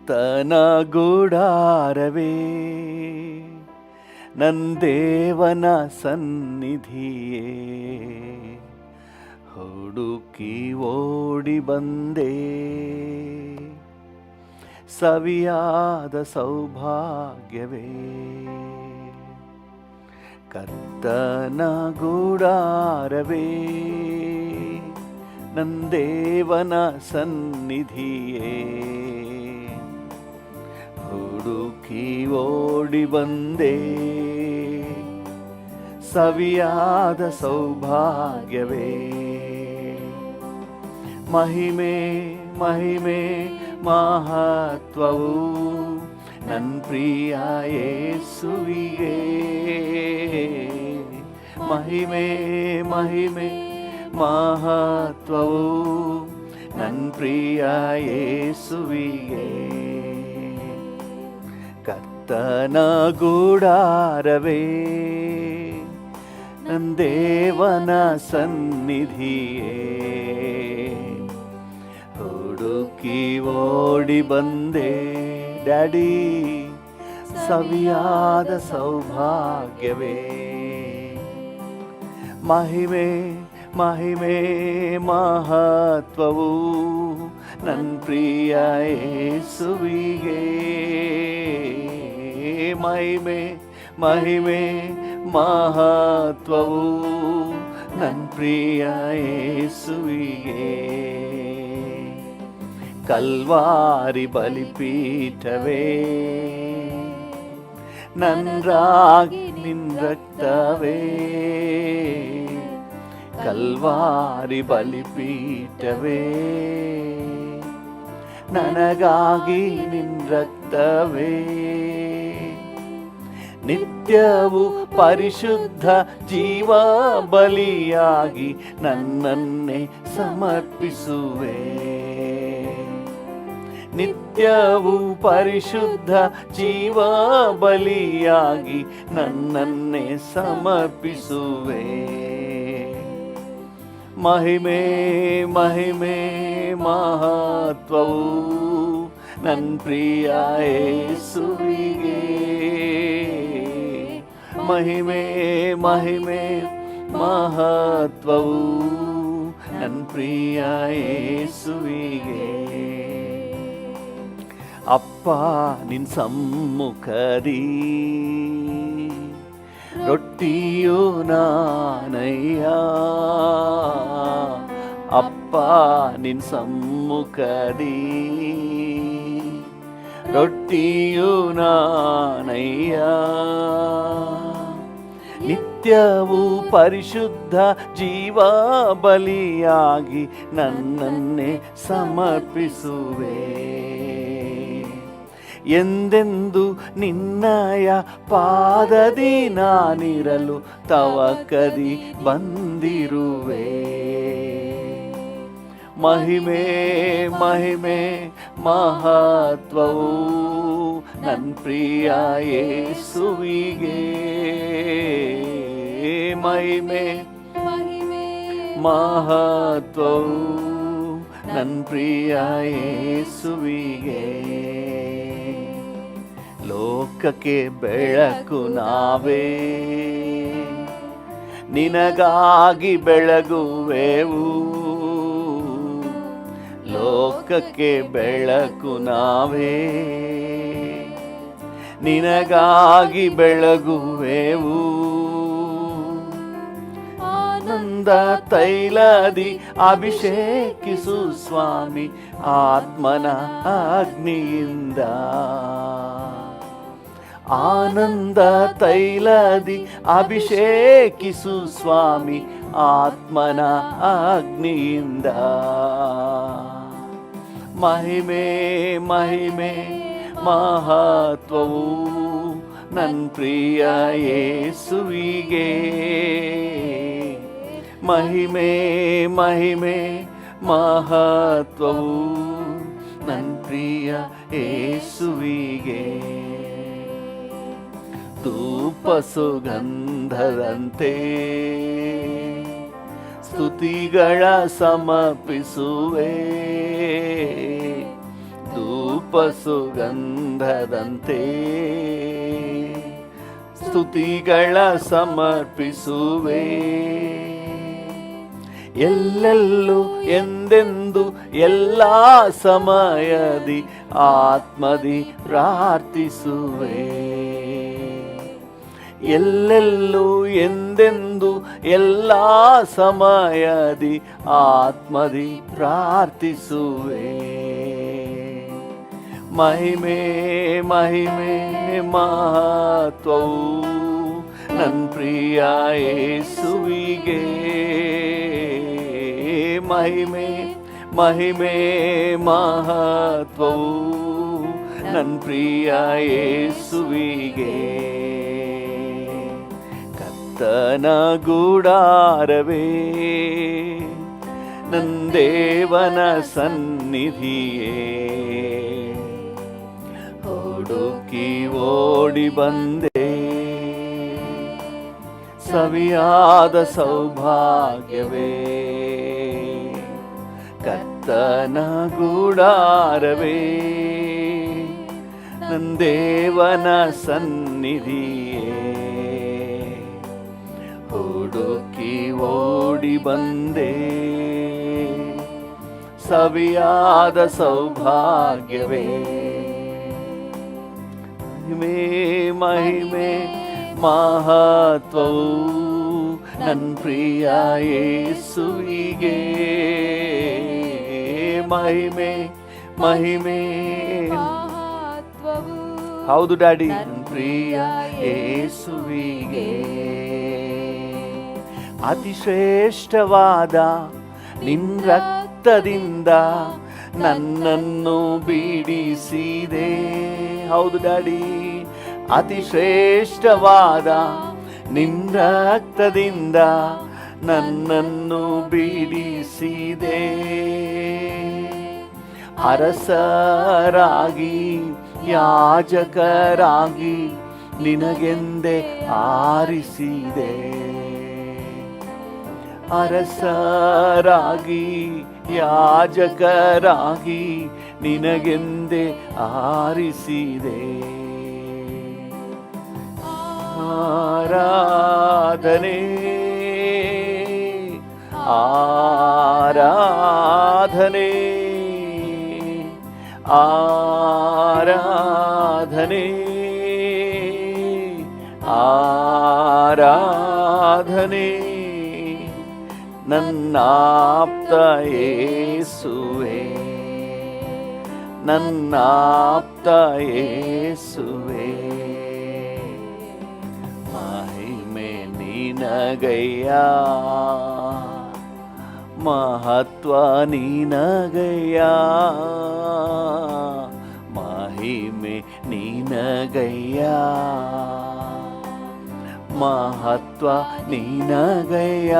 ಕರ್ತನ ಗುಡಾರವೇ ನಂದೇವನ ಸನ್ನಿಧಿಯೇ, ಹುಡುಕಿ ಓಡಿ ಬಂದೆ ಸವಿಯಾದ ಸೌಭಾಗ್ಯವೇ. ಕರ್ತನ ಗುಡಾರವೇ ನಂದೇವನ ಸನ್ನಿಧಿಯೇ, ಹುಡುಕಿ ಓಡಿ ಬಂದೆ ಸವಿಯಾದ ಸೌಭಾಗ್ಯವೇ. ಮಹಿಮೆ ಮಹಿಮೆ ಮಹತ್ವವು ನನ್ನ ಪ್ರಿಯ ಯೇಸುವಿಗೆ. ಮಹಿಮೆ ಮಹಿಮೆ ಮಹತ್ವವು ನನ್ನ ಪ್ರಿಯ ಯೇಸುವಿಗೆ. ಕರ್ತನ ಗುಡಾರವೇ ನಂದೇವನ ಸನ್ನಿಧಿಯೇ, ಹುಡುಕಿ ಓಡಿ ಬಂದೆ ಡ್ಯಾಡಿ ಸವಿಯಾದ ಸೌಭಾಗ್ಯವೇ. ಮಹಿಮೆ ಮಹಿಮೆ ಮಹತ್ವವು ನನ್ನ ಪ್ರಿಯ ಯೇಸುವಿಗೆ. ಮಹಿಮೆ ಮಹಿಮೆ ಮಹತ್ವವು ನನ್ನ ಪ್ರಿಯ ಯೇಸುವಿಗೆ. ಕಲ್ವಾರಿ ಬಲಿಪೀಠವೇ ನನ್ರಾಗಿ ನಿನ್ನ ರಕ್ತವೇ. ಕಲ್ವಾರಿ ಬಲಿಪೀಠವೇ ನನಗಾಗಿ ನಿನ್ನ ರಕ್ತವೇ. ನಿತ್ಯವೂ ಪರಿಶುದ್ಧ ಜೀವ ಬಲಿಯಾಗಿ ನನ್ನನ್ನೇ ಸಮರ್ಪಿಸುವೆ. ನಿತ್ಯವೂ ಪರಿಶುದ್ಧ ಜೀವ ಬಲಿಯಾಗಿ ನನ್ನನ್ನೇ ಸಮರ್ಪಿಸುವೆ. ಮಹಿಮೆ ಮಹಿಮೆ ಮಹತ್ವವು ನನ್ನ ಪ್ರಿಯ ಯೇಸುವಿಗೆ. ಮಹಿಮೆ ಮಹಿಮೆ ಮಹತ್ವವು ನನ್ನ ಪ್ರಿಯ ಯೇಸುವಿಗೆ. ಅಪ್ಪ ನಿನ್ನ ಸಮ್ಮುಖದಿ ರೊಟ್ಟಿಯು ನಾನಯ್ಯ. ಅಪ್ಪ ನಿನ್ನ ಸಮ್ಮುಖದಿ ರೊಟ್ಟಿಯು ನಾನಯ್ಯ. ನಿತ್ಯವೂ ಪರಿಶುದ್ಧ ಜೀವ ಬಲಿಯಾಗಿ ನನ್ನನ್ನೇ ಸಮರ್ಪಿಸುವೆ. ಎಂದೆಂದು ನಿನ್ನಯ ಪಾದದಿ ನಾನಿರಲು ತವಕದಿ ಬಂದಿರುವೆ. ಮಹಿಮೆ ಮಹಿಮೆ ಮಹತ್ವವು ನನ್ನ ಪ್ರಿಯ ಯೇಸುವಿಗೆ. ಮಹಿಮೆ ಮಹತ್ವವು ನನ್ನ ಪ್ರಿಯ ಯೇಸುವಿಗೆ. ಲೋಕಕ್ಕೆ ಬೆಳಕು ನಾವೇ, ನಿನಗಾಗಿ ಬೆಳಗುವೆವು. ಲೋಕಕ್ಕೆ ಬೆಳಕು ನಾವೇ, ನಿನಗಾಗಿ ಬೆಳಗುವೆವು. ಆನಂದ ತೈಲದಿ ಅಭಿಷೇಕಿಸು ಸ್ವಾಮಿ ಆತ್ಮನ ಅಗ್ನಿಯಿಂದ. ಆನಂದ ತೈಲದಿ ಅಭಿಷೇಕಿಸು ಸ್ವಾಮಿ ಆತ್ಮನ ಅಗ್ನಿಯಿಂದ. ಮಹಿಮೆ ಮಹಿಮೆ ಮಹತ್ವವು ನನ್ನ ಪ್ರಿಯ ಯೇಸುವಿಗೆ. ಮಹಿಮೆ ಮಹಿಮೆ ಮಹತ್ವವು ನನ್ನ ಪ್ರಿಯ ಯೇಸುವಿಗೆ. ಧೂಪ ಸುಗಂಧದಂತೆ ಸ್ತುತಿಗಳ ಸಮರ್ಪಿಸುವೆ. ಧೂಪ ಸುಗಂಧದಂತೆ ಸ್ತುತಿಗಳ ಸಮರ್ಪಿಸುವೆ. ಎಲ್ಲೆಲ್ಲೂ ಎಂದೆಂದು ಎಲ್ಲ ಸಮಯದಿ ಆತ್ಮದಿ ಪ್ರಾರ್ಥಿಸುವೆ. ಎಲ್ಲೆಲ್ಲೂ ಎಂದೆಂದು ಎಲ್ಲ ಸಮಯದಿ ಆತ್ಮದಿ ಪ್ರಾರ್ಥಿಸುವೆ. ಮಹಿಮೆ ಮಹಿಮೆ ಮಹತ್ವವು ನನ್ನ ಪ್ರಿಯ ಯೇಸುವಿಗೆ. ಮಹಿಮೆ ಮಹಿಮೆ ಮಹತ್ವವು ನನ್ನ ಪ್ರಿಯ ಯೇಸುವಿಗೆ. ಕರ್ತನ ಗೂಡಾರವೇ ನನ್ನ ದೇವನ ಸನ್ನಿಧಿಯೇ, ಹುಡುಕಿ ಓಡಿ ಬಂದೆ ಸವಿಯಾದ ಸೌಭಾಗ್ಯವೇ. ಕರ್ತನ ಗೂಡಾರವೇ ನನ್ನ ದೇವನ ಸನ್ನಿಧಿಯೇ, ಹುಡುಕಿ ಓಡಿ ಬಂದೆ ಸವಿಯಾದ ಸೌಭಾಗ್ಯವೇ. ಮಹಿಮೆ ಮಹಿಮೆ ಮಹತ್ವವು ನನ್ನ ಪ್ರಿಯ ಯೇಸುವಿಗೆ. ಮಹಿಮೆ ಮಹಿಮೆ ಹೌದು ಡ್ಯಾಡಿ, ನನ್ನ ಪ್ರಿಯ ಯೇಸುವಿಗೆ. ಅತಿಶ್ರೇಷ್ಠವಾದ ನಿನ್ನ ರಕ್ತದಿಂದ ನನ್ನನ್ನು ಬಿಡಿಸಿದೆ. ಹೌದು ಡ್ಯಾಡಿ, ಅತಿಶ್ರೇಷ್ಠವಾದ ನಿನ್ನ ರಕ್ತದಿಂದ ನನ್ನನ್ನು ಬಿಡಿಸಿದೆ. ಅರಸರಾಗಿ ಯಾಜಕರಾಗಿ ನಿನಗೆಂದೇ ಆರಿಸಿದೆ. ಅರಸರಾಗಿ ಯಾಜಕರಾಗಿ ನಿನಗೆಂದೇ ಆರಿಸಿದೆ. ಆರಾಧನೆ ಆರಾಧನೆ ಆರಾಧನೆ ಆರಾಧನೆ ನನ್ನಾಪ್ತ ಯೇಸುವೇ, ನನ್ನಾಪ್ತ ಯೇಸುವೇ. ಮಹಿಮೆ ನಿನಗಯ್ಯ, ಮಹತ್ವ ನಿನಗಯ್ಯ, ಮಹಿಮೆ ನಿನಗಯ್ಯ, ಮಹತ್ವ ನಿನಗಯ್ಯ.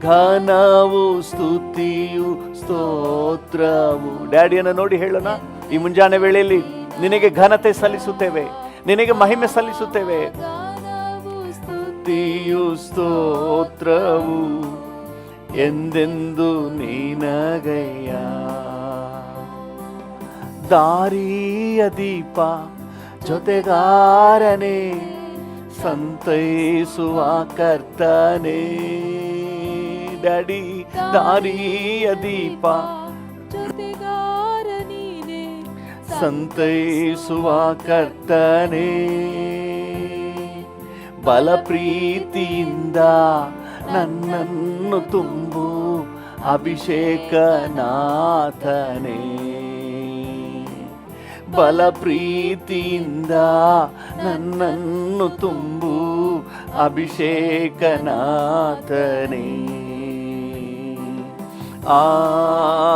ಘನವು ಸ್ತುತಿಯು ಸ್ತೋತ್ರವು. ಡ್ಯಾಡಿಯನ್ನು ನೋಡಿ ಹೇಳೋಣ, ಈ ಮುಂಜಾನೆ ವೇಳೆಯಲ್ಲಿ ನಿನಗೆ ಘನತೆ ಸಲ್ಲಿಸುತ್ತೇವೆ, ನಿನಗೆ ಮಹಿಮೆ ಸಲ್ಲಿಸುತ್ತೇವೆ. ಸ್ತುತಿಯು ಸ್ತೋತ್ರವು ಎಂದೆಂದು ನಿನಗಯ್ಯ. ದಾರಿಯ ದೀಪ ಜೊತೆಗಾರನೇ, ಸಂತೈಸುವ ಕರ್ತನೇ. ಡ್ಯಾಡಿ, ದಾರಿಯ ದೀಪ ಜೊತೆಗಾರನೇ, ಸಂತೈಸುವ ಕರ್ತನೇ. ಬಲ ಪ್ರೀತಿಯಿಂದ ನನ್ನನ್ನು ತುಂಬು ಅಭಿಷೇಕನಾಥನೇ. ಬಲ ಪ್ರೀತಿಯಿಂದ ನನ್ನನ್ನು ತುಂಬು ಅಭಿಷೇಕನಾಥನೇ.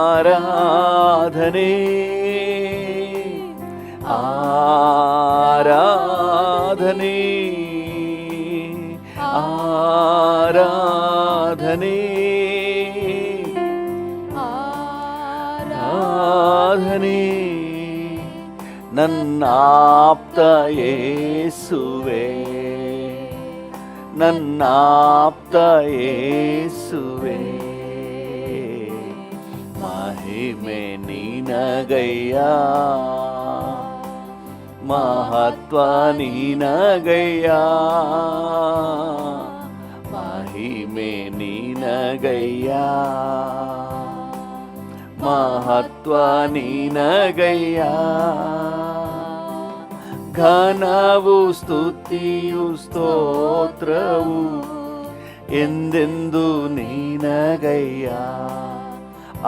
ಆರಾಧನೆ ಆರಾಧನೆ ಆರಾಧನೆ ಆರಾಧನೆ ನನ್ನಾಪ್ತ ಯೇಸುವೇ, ನನ್ನಾಪ್ತ ಯೇಸುವೇ. ಮಹಿಮೆ ನೀನ ನಿನಗಯ್ಯ, ಮಹತ್ವ ನಿನಗಯ್ಯ, ಮಹಿಮೆ ನಿನಗಯ್ಯ, ಮಹತ್ವ ನಿನಗಯ್ಯ. ಘನವು ಸ್ತುತಿಯು ಸ್ತೋತ್ರವು ಎಂದೆಂದು ನಿನಗಯ್ಯ.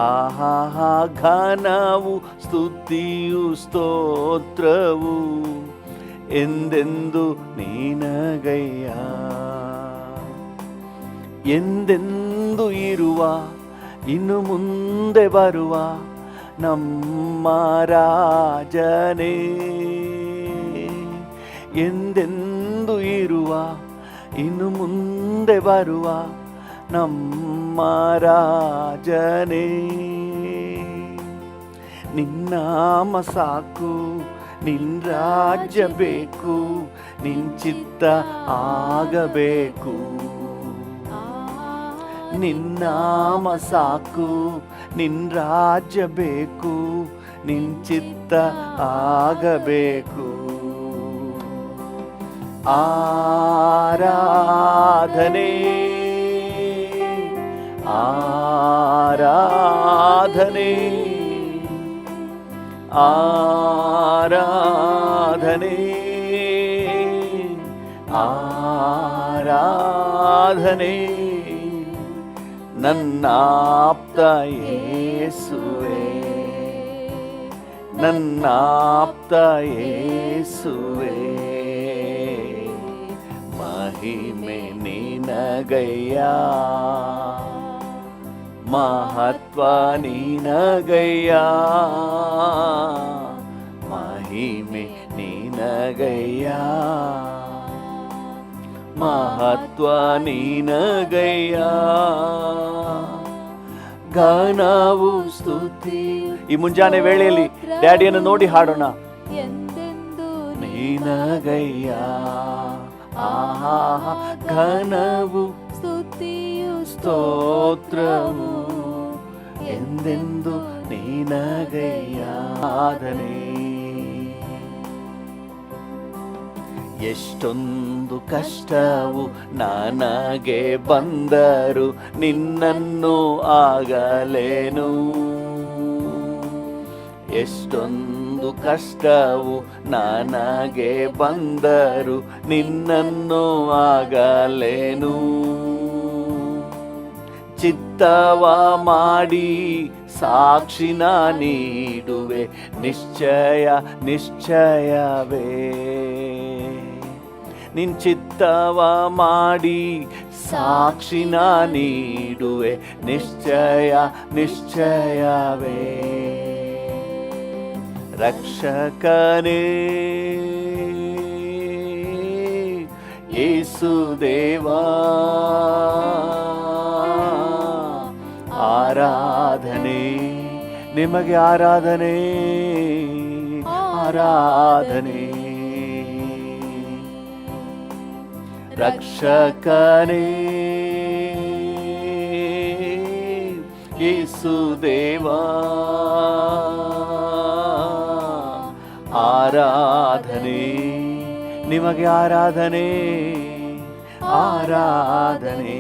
ಆಹಾ, ಘನವು ಸ್ತುತಿಯು ಸ್ತೋತ್ರವು ಎಂದೆಂದು ನಿನಗಯ್ಯ. ಎಂದೆಂದು ಇರುವ ಇನ್ನು ಮುಂದೆ ಬರುವ ನಮ್ಮ ರಾಜನೇ, ಎಂದೆಂದು ಇರುವ ಇನ್ನು ಮುಂದೆ ಬರುವ ನಮ್ಮ ರಾಜನೇ. ನಿನ್ನಾಮ ಸಾಕು, ನಿನ್ನ ರಾಜ್ಯ ಬೇಕು, ನಿನ್ನ ಚಿತ್ತ ಆಗಬೇಕು. ನಿನ್ನಾಮ ಸಾಕು, ನಿನ್ನ ರಾಜ್ಯ ಬೇಕು, ನಿನ್ನ ಚಿತ್ತ ಆಗಬೇಕು. ಆರಾಧನೆ ಆರಾಧನೆ ಆರಾಧನೆ ಆರಾಧನೆ. ನನ್ನಾಪ್ತ ಯೇಸುವೇ, ನನ್ನಾಪ್ತ ಯೇಸುವೇ, ಮಹಿಮೆ ನಿನಗಯ್ಯ, ಮಹತ್ವ ನಿನಗಯ್ಯ, ಮಹಿಮೆ ನಿನಗಯ್ಯ, ಮಹತ್ವ ನಿನಗಯ್ಯ. ಘನವು ಸ್ತುತಿ. ಈ ಮುಂಜಾನೆ ವೇಳೆಯಲ್ಲಿ ಡ್ಯಾಡಿಯನ್ನು ನೋಡಿ ಹಾಡೋಣ. ನಿನಗಯ್ಯ, ಆಹಾ, ಘನವು ಸ್ತುತಿಯು ಸ್ತೋತ್ರವು ಎಂದೆಂದು ನಿನಗಯ್ಯ. ಆರಾಧನೆ. ಎಷ್ಟೊಂದು ಕಷ್ಟವು ನನಗೆ ಬಂದರು ನಿನ್ನನ್ನು ಆಗಲೇನು, ಎಷ್ಟೊಂದು ಕಷ್ಟವು ನನಗೆ ಬಂದರು ನಿನ್ನನ್ನು ಆಗಲೇನು. ಚಿತ್ತವ ಮಾಡಿ ಸಾಕ್ಷಿನ ನೀಡುವೆ, ನಿಶ್ಚಯ ನಿಶ್ಚಯವೇ. ನಿನ್ ಚಿತ್ತವ ಮಾಡಿ ಸಾಕ್ಷಿನ ನೀಡುವೆ, ನಿಶ್ಚಯ ನಿಶ್ಚಯವೇ. ರಕ್ಷಕನೇ ಯೇಸುದೇವಾ, ಆರಾಧನೆ ನಿಮಗೆ, ಆರಾಧನೆ ಆರಾಧನೆ. ರಕ್ಷಕನೇ ಯೇಸುದೇವಾ, ಆರಾಧನೆ ನಿಮಗೆ, ಆರಾಧನೆ ಆರಾಧನೆ.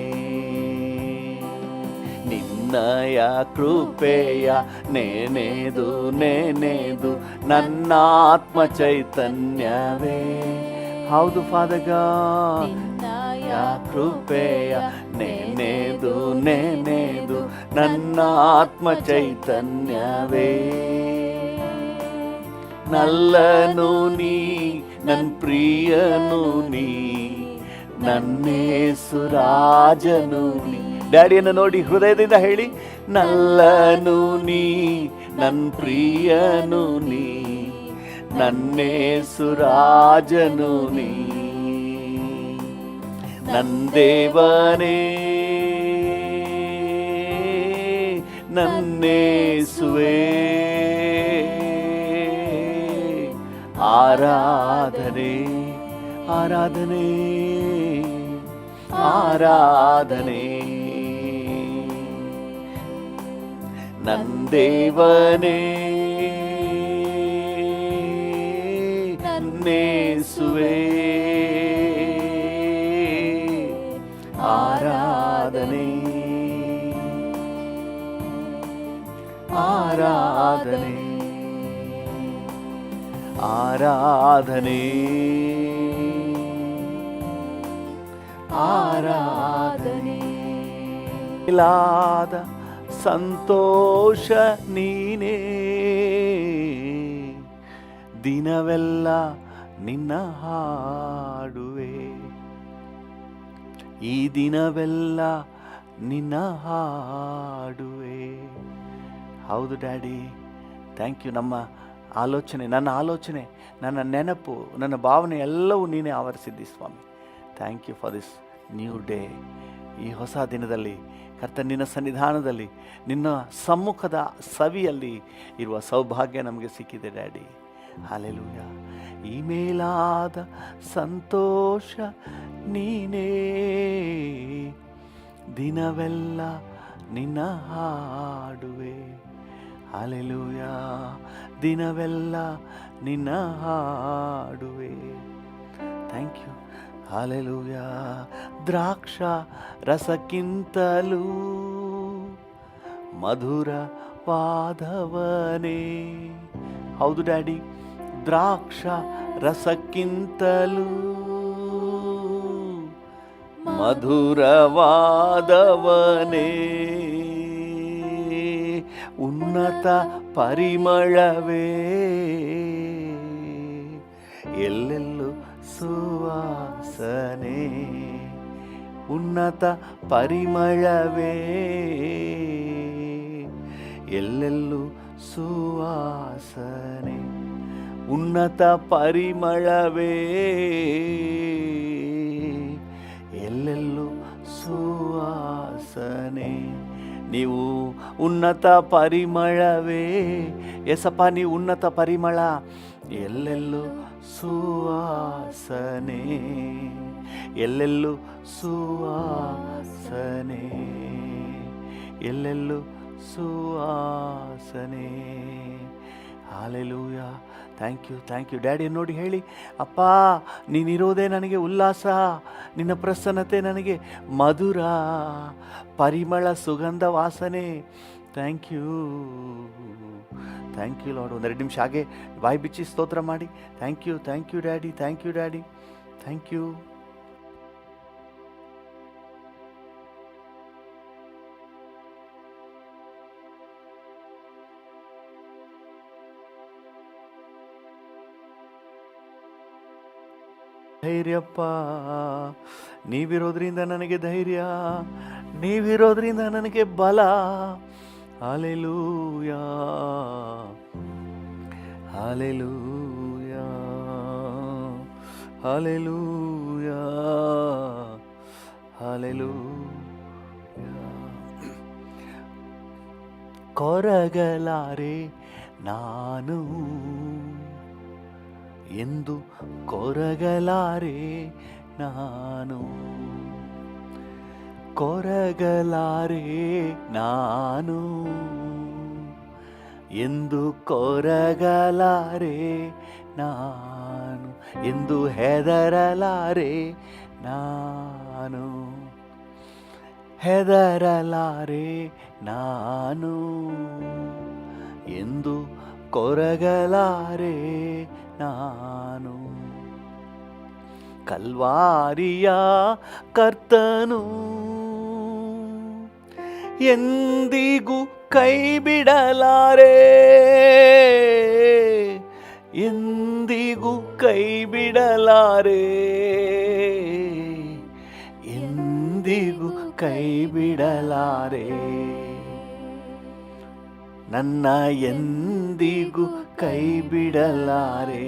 ನಿನ್ನಯ ಕೃಪೆಯ ನೆನೆದು ನೆನೆದು ನನ್ನ ಆತ್ಮ ಚೈತನ್ಯವೇ. ಹೌದು ಫಾದಗ, ನಿನ್ನಯ ಕೃಪೆಯ ನೆನೆದು ನೆನೆದು ನನ್ನ ಆತ್ಮ ಚೈತನ್ಯವೇ. ನಲ್ಲನು ನೀ ನನ್ ಪ್ರಿಯನು ನೀ, ನನ್ನೇಸು ರಾಜನು ನೀ. ಡ್ಯಾಡಿಯನ್ನು ನೋಡಿ ಹೃದಯದಿಂದ ಹೇಳಿ, ನಲ್ಲನು ನೀ ನನ್ ಪ್ರಿಯನು ನೀ, ನನ್ನೇಸು ರಾಜನು ನೀ. ನಂದೇವನೇ ನನ್ನೇಸುವೆ, ಆರಾಧನೆ ಆರಾಧನೆ ಆರಾಧನೆ. ನಂದೇವನೇ ನೇಸುವೆ. ಆರಾಧನೆ ಆರಾಧನೆ ಆರಾಧನೆ ಆರಾಧನೆ. ಇಲಾದ ಸಂತೋಷ ನೀನೇ, ದಿನವೆಲ್ಲ ನಿನ್ನ ಹಾಡುವೆ. ಈ ದಿನವೆಲ್ಲ ನಿನ್ನ ಹಾಡುವೆ. ಹೌದು ಡ್ಯಾಡಿ, ಥ್ಯಾಂಕ್ ಯು. ನಮ್ಮ ಆಲೋಚನೆ, ನನ್ನ ನೆನಪು, ನನ್ನ ಭಾವನೆ ಎಲ್ಲವೂ ನೀನೇ ಆವರಿಸಿದ್ದಿ ಸ್ವಾಮಿ. Thank you for this new day. ಈ ಹೊಸ ದಿನದಲ್ಲಿ ಕರ್ತನ ನಿನ್ನ ಸನ್ನಿಧಾನದಲ್ಲಿ, ನಿನ್ನ ಸಮ್ಮುಖದ ಸವಿಯಲ್ಲಿ ಇರುವ ಸೌಭಾಗ್ಯ ನಮಗೆ ಸಿಕ್ಕಿದೆ ಡ್ಯಾಡಿ. ಹಲ್ಲೆಲೂಯಾ. ಈ ಮೇಲಾದ ಸಂತೋಷ ನೀನೇ, ದಿನವೆಲ್ಲ ನಿನ್ನ ಹಾಡುವೆ. ಹಲ್ಲೆಲೂಯಾ. ದಿನವೆಲ್ಲ ನಿನ್ನ ಹಾಡುವೆ. Thank you. ಹಲ್ಲೆಲೂಯಾ. ದ್ರಾಕ್ಷ ರಸಕ್ಕಿಂತಲೂ ಮಧುರವಾದವನೇ. ಹೌದು ಡ್ಯಾಡಿ, ದ್ರಾಕ್ಷ ರಸಕ್ಕಿಂತಲೂ ಮಧುರವಾದವನೇ. ಉನ್ನತ ಪರಿಮಳವೇ, ಎಲ್ಲೆಲ್ಲೂ ಸುವಾಸನೆ. ಉನ್ನತ ಪರಿಮಳವೇ, ಎಲ್ಲೆಲ್ಲೂ ಸುವಾಸನೆ. ಉನ್ನತ ಪರಿಮಳವೇ, ಎಲ್ಲೆಲ್ಲೂ ಸುವಾಸನೆ. ನೀವು ಉನ್ನತ ಪರಿಮಳವೇ ಎಸಪ್ಪ, ನೀವು ಉನ್ನತ ಪರಿಮಳ, ಎಲ್ಲೆಲ್ಲೂ ಸುವಾಸನೆ, ಎಲ್ಲೆಲ್ಲೂ ಸುವಾಸನೆ, ಎಲ್ಲೆಲ್ಲೂ ಸುವಾಸನೆ. ಹಾಲೆಲೂಯಾ. Thank you daddy. ನೋಡಿ ಹೇಳಿ, ಅಪ್ಪ ನೀನಿರೋದೇ ನನಗೆ ಉಲ್ಲಾಸ, ನಿನ್ನ ಪ್ರಸನ್ನತೆ ನನಗೆ ಮಧುರ ಪರಿಮಳ ಸುಗಂಧ ವಾಸನೆ. Thank you lord. ಒಂದೆರಡು ನಿಮಿಷ ಹಾಗೆ ಬಾಯಿ ಬಿಚ್ಚಿ ಸ್ತೋತ್ರ ಮಾಡಿ. Thank you daddy, thank you daddy, thank you. ಧೈರ್ಯಪ್ಪ, ನೀವಿರೋದ್ರಿಂದ ನನಗೆ ಧೈರ್ಯ, ನೀವಿರೋದ್ರಿಂದ ನನಗೆ ಬಲ. Hallelujah, hallelujah, hallelujah, hallelujah. ಕೊರಗಲಾರೆ ನಾನು ಎಂದು, ಕೊರಗಲಾರೆ ನಾನು, ಕೊರಗಲಾರೆ ನಾನು ಎಂದು, ಕೊರಗಲಾರೆ ನಾನು ಎಂದು, ಹೆದರಲಾರೆ ನಾನು, ಹೆದರಲಾರೆ ನಾನು ಎಂದು, ಕೊರಗಲಾರೆ ನಾನು. ಕಲ್ವಾರಿಯ ಕರ್ತನು ಎಂದಿಗೂ ಕೈ ಬಿಡಲಾರೆ, ಎಂದಿಗೂ ಕೈ ಬಿಡಲಾರೆ, ಎಂದಿಗೂ ಕೈ ಬಿಡಲಾರೆ, ನನ್ನ ಎಂದಿಗೂ ಕೈ ಬಿಡಲಾರೆ.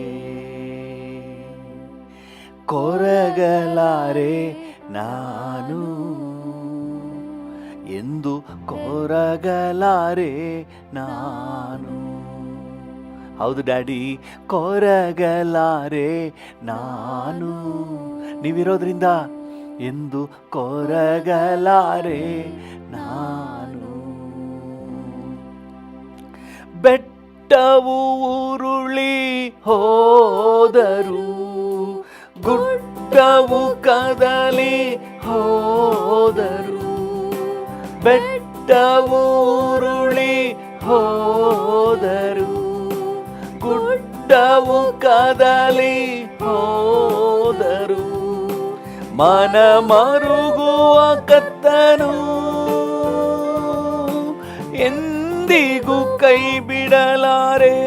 ಕೊರಗಲಾರೆ ನಾನು ಎಂದು, ಕೊರಗಲಾರೆ ನಾನು. ಹೌದು ಡ್ಯಾಡಿ, ಕೊರಗಲಾರೆ ನಾನು ನೀವಿರೋದ್ರಿಂದ ಎಂದು, ಕೊರಗಲಾರೆ ನಾನು. ಬೆಟ್ಟವು ಉರುಳಿ ಹೋದರು ಗುಡ್ಡವು ಕದಲಿ ಹೋದರು, ಬೆಟ್ಟವು ಉರುಳಿ ಹೋದರು, ಗುಡ್ಡವು ಕದಲಿ ಹೋದರು, ಮನ ಮರುಗುವ ಕತ್ತನು ಎಂದಿಗೂ ಕೈ ಬಿಡಲಾರೆ,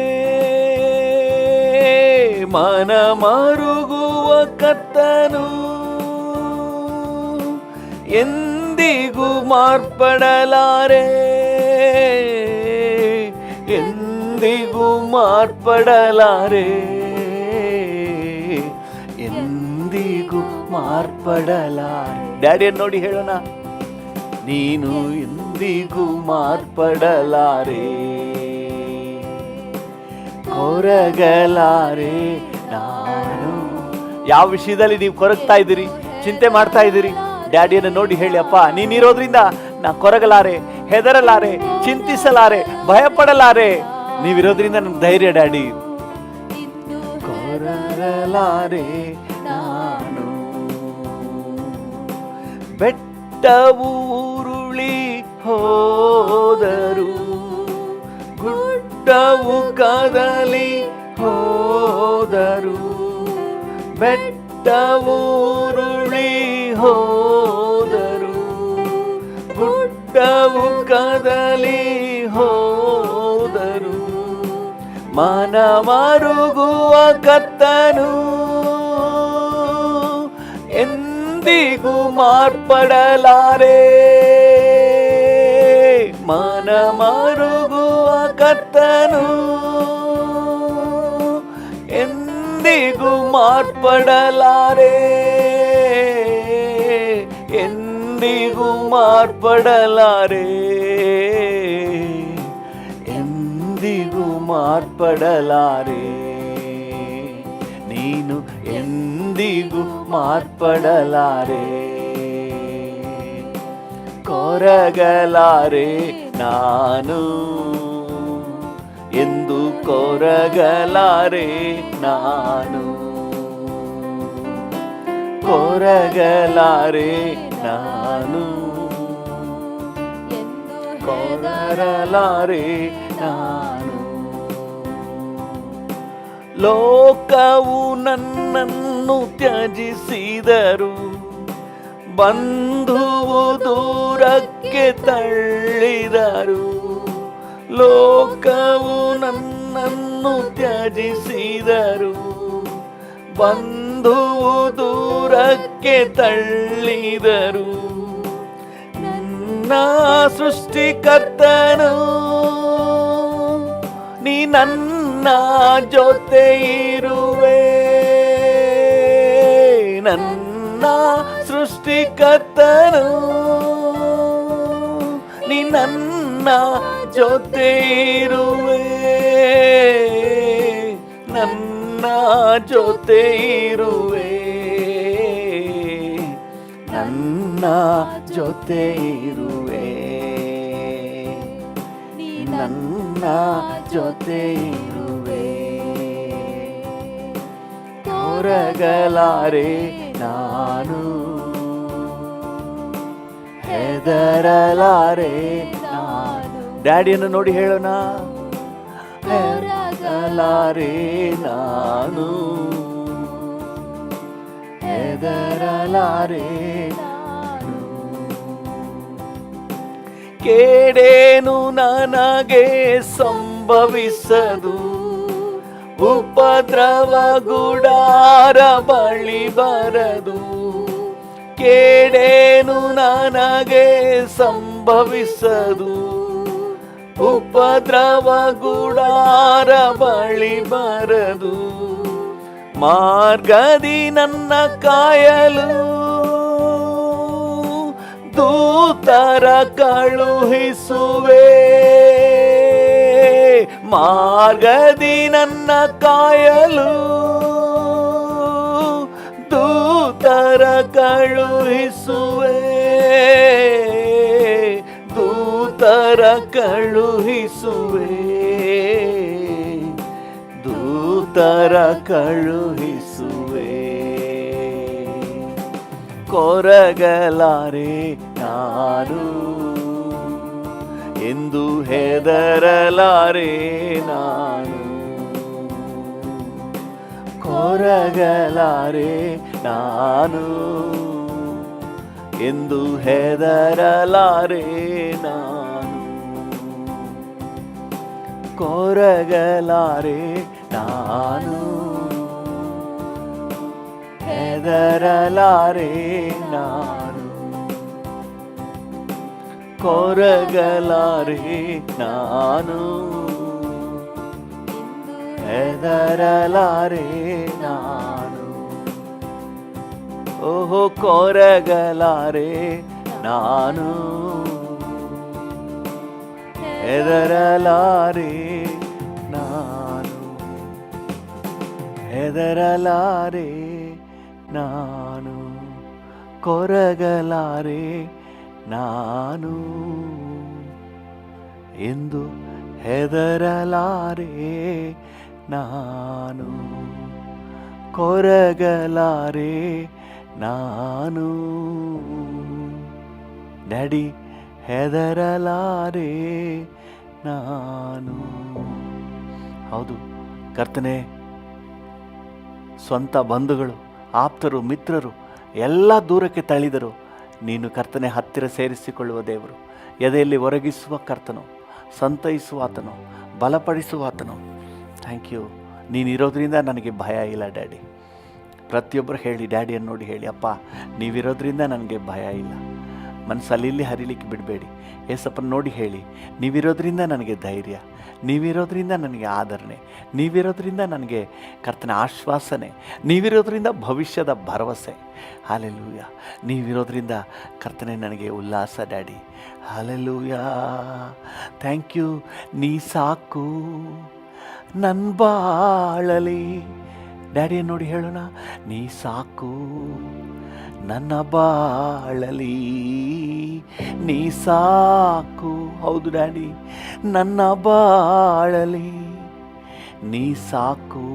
ಮನ ಮರುಗುವ ಕತ್ತನು ಎಂದಿಗೂ ಮಾರ್ಪಡಲಾರೆ, ಎಂದಿಗೂ ಮಾರ್ಪಡಲಾರೆ, ಎಂದಿಗೂ ಮಾರ್ಪಡಲಾರೆ. ಡ್ಯಾಡಿಯನ್ನು ನೋಡಿ ಹೇಳೋಣ, ನೀನು ಎಂದಿಗೂ ಮಾರ್ಪಡಲಾರೆ, ಕೊರಗಲಾರೆ ನಾನು. ಯಾವ ವಿಷಯದಲ್ಲಿ ನೀವು ಕೊರಗ್ತಾ ಇದ್ದೀರಿ, ಚಿಂತೆ ಮಾಡ್ತಾ ಇದ್ದೀರಿ, ಡ್ಯಾಡಿಯನ್ನು ನೋಡಿ ಹೇಳಿ, ಅಪ್ಪ ನೀನಿರೋದ್ರಿಂದ ನಾ ಕೊರಗಲಾರೆ, ಹೆದರಲಾರೆ, ಚಿಂತಿಸಲಾರೆ, ಭಯಪಡಲಾರೆ, ನೀವಿರೋದ್ರಿಂದ ನನ್ನ ಧೈರ್ಯ ಡ್ಯಾಡಿ. ಕೊರಗಲಾರೆ ನಾನು, ಬೆಟ್ಟವು ಉರುಳಿ ಹೋದರು, ಗುಡ್ಡವು ಕದಲಿ ಹೋದರು, ಬೆಟ್ಟವು ಉರುಳಿ ಹೋದರು, ಗುಡ್ಡವು ಕದಲಿ ಹೋದರು, ಮನ ಮರುಗುವ ಕತ್ತನು ಎಂದಿಗೂ ಮಾರ್ಪಡಲಾರೆ, ಮನ ಮರುಗುವ ಕತ್ತನು ಎಂದಿಗೂ ಮಾರ್ಪಡಲಾರೆ, ಎಂದಿಗೂ ಮಾರ್ಪಡಲಾರೆ, ಎಂದಿಗೂ ಮಾರ್ಪಡಲಾರೆ, ನೀನು ಎಂದಿಗೂ ಮಾರ್ಪಡಲಾರೆ, ಕೊರಗಲಾರೆ ನಾನು ಎಂದು ಕೊರಗಲಾರೆ ನಾನು, ಕೊರಗಲಾರೆ ನಾನು, ಕೊರಗಲಾರೆ ನಾನು. ಲೋಕವು ನನ್ನನ್ನು ತ್ಯಜಿಸಿದರು, ಬಂಧುವು ದೂರಕ್ಕೆ ತಳ್ಳಿದರು, ಲೋಕವು ನನ್ನನ್ನು ತ್ಯಜಿಸಿದರು, ಬಂಧುವು ದೂರಕ್ಕೆ ತಳ್ಳಿದರು, ನನ್ನ ಸೃಷ್ಟಿಕರ್ತನು ನೀ ನನ್ನ ಜೊತೆ ಇರುವೆ, ನನ್ನ ಸೃಷ್ಟಿಕರ್ತನು ನೀ ನನ್ನ ಜೊತೆ ಇರುವೆ, ನನ್ನ ಜೊತೆ ಇರುವೆ, ನನ್ನ ಜೊತೆ ಇರುವೆ, ನನ್ನ ಜೊತೆ ಇರುವೆ, ಕೊರಗಲಾರೆ ನಾನು, ಹೆದರಲಾರೆ ನಾನು. ಡ್ಯಾಡಿಯನ್ನು ನೋಡಿ ಹೇಳೋಣ, ಹೆದರಲಾರೆ ನಾನು, ಹೆದರಲಾರೆ ನಾನು. ಕೇಡೇನು ನನಗೆ ಸಂಭವಿಸದು, ಉಪದ್ರವ ಗುಡಾರ ಬಳಿ ಬರದು, ಕೇಡೇನು ನನಗೆ ಸಂಭವಿಸದು, ಉಪದ್ರವ ಗುಡಾರ ಬಳಿ ಬರದು, ಮಾರ್ಗದಿ ನನ್ನ ಕಾಯಲು ದೂತರ ಕಳುಹಿಸುವೆ, ಮಾರ್ಗದಿ ನನ್ನ ಕಾಯಲು ದೂತರ ಕಳುಹಿಸುವೆ, ದೂತರ ಕಳುಹಿಸುವೆ, ದೂತರ ಕಳುಹಿಸುವೆ, ಕೊರಗಲಾರೆ ನಾನು, ಎಂದು ಹೆದರಲಾರೆ ನಾನು, ಕೊರಗಲಾರೆ ನಾನು, ಎಂದು ಹೆದರಲಾರೆ ನಾನು, ಕೊರಗಲಾರೆ ನಾನು, ಹೆದರಲಾರೆ ನಾನು, ಕೊರಗಲಾರೆ ನಾನು, ಹೆದರಲಾರೆ ನಾನು. ಓಹೋ ಕೊರಗಲಾರೆ ನಾನು, ಹೆದರಲಾರೆ ನಾನು, ಹೆದರಲಾರೆ ನಾನು, ಕೊರಗಲಾರೆ ನಾನು, ಎಂದು ಹೆದರಲಾರೆ ನಾನು, ಕೊರಗಲಾರೆ ನಾನು. ಡ್ಯಾಡಿ ಹೆದರಲಾರೆ ನಾನು. ಹೌದು ಕರ್ತನೇ, ಸ್ವಂತ ಬಂಧುಗಳು, ಆಪ್ತರು, ಮಿತ್ರರು ಎಲ್ಲ ದೂರಕ್ಕೆ ತಳ್ಳಿದರು, ನೀನು ಕರ್ತನೆ ಹತ್ತಿರ ಸೇರಿಸಿಕೊಳ್ಳುವ ದೇವರು, ಎದೆಯಲ್ಲಿ ಒರಗಿಸುವ ಕರ್ತನು, ಸಂತೈಸುವ ಆತನು, ಬಲಪಡಿಸುವ ಆತನು. Thank you. ನೀನಿರೋದ್ರಿಂದ ನನಗೆ ಭಯ ಇಲ್ಲ ಡ್ಯಾಡಿ. ಪ್ರತಿಯೊಬ್ಬರು ಹೇಳಿ, ಡ್ಯಾಡಿಯನ್ನು ನೋಡಿ ಹೇಳಿ, ಅಪ್ಪ ನೀವಿರೋದ್ರಿಂದ ನನಗೆ ಭಯ ಇಲ್ಲ. ಮನಸ್ಸಲ್ಲಿ ಇಲ್ಲಿ ಹರಿಲಿಕ್ಕೆ ಬಿಡಬೇಡಿ. ಏಸಪ್ಪನ ನೋಡಿ ಹೇಳಿ, ನೀವಿರೋದ್ರಿಂದ ನನಗೆ ಧೈರ್ಯ, ನೀವಿರೋದ್ರಿಂದ ನನಗೆ ಆದರಣೆ, ನೀವಿರೋದ್ರಿಂದ ನನಗೆ ಕರ್ತನ ಆಶ್ವಾಸನೆ, ನೀವಿರೋದ್ರಿಂದ ಭವಿಷ್ಯದ ಭರವಸೆ. ಹಾಲೆಲೂಯ. ನೀವಿರೋದ್ರಿಂದ ಕರ್ತನೆ ನನಗೆ ಉಲ್ಲಾಸ ಡ್ಯಾಡಿ. ಹಾಲೆಲೂಯ. Thank you. ನೀ ಸಾಕು ನನ್ನ ಬಾಳಲಿ. ಡ್ಯಾಡಿಯನ್ನು ನೋಡಿ ಹೇಳೋಣ, ನೀ ಸಾಕು ನನ್ನ ಬಾಳಲಿ, ನೀ ಸಾಕು. ಹೌದು ಡ್ಯಾಡಿ, ನನ್ನ ಬಾಳಲಿ ನೀ ಸಾಕು,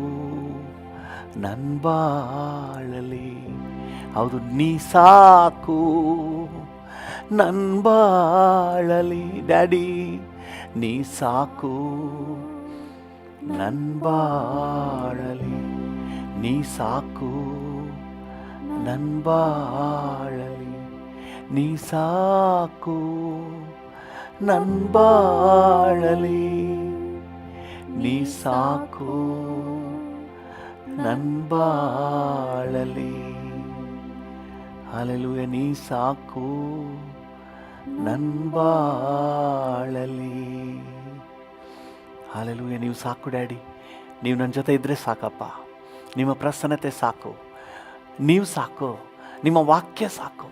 ನನ್ನ ಬಾಳಲಿ. ಹೌದು, ನೀ ಸಾಕು ನನ್ನ ಬಾಳಲಿ. ಡ್ಯಾಡಿ ನೀ ಸಾಕು ನನ್ನ ಬಾಳಲಿ, ನೀ ಸಾಕು ನನ್ನ ಬಾಳಲಿ, ನೀ ಸಾಕು ನನ್ನ ಬಾಳಲಿ, ನೀ ಸಾಕು ನನ್ನ ಬಾಳಲಿ. ಹಲ್ಲೆಲೂಯಾ. ನೀ ಸಾಕು ನನ್ನ ಬಾಳಲಿ. ಹಲ್ಲೆಲೂಯಾ. ನೀವು ಸಾಕು ಡ್ಯಾಡಿ. ನೀವು ನನ್ನ ಜೊತೆ ಇದ್ದರೆ ಸಾಕಪ್ಪ. ನಿಮ್ಮ ಪ್ರಸನ್ನತೆ ಸಾಕು, ನೀವು ಸಾಕು, ನಿಮ್ಮ ವಾಕ್ಯ ಸಾಕು,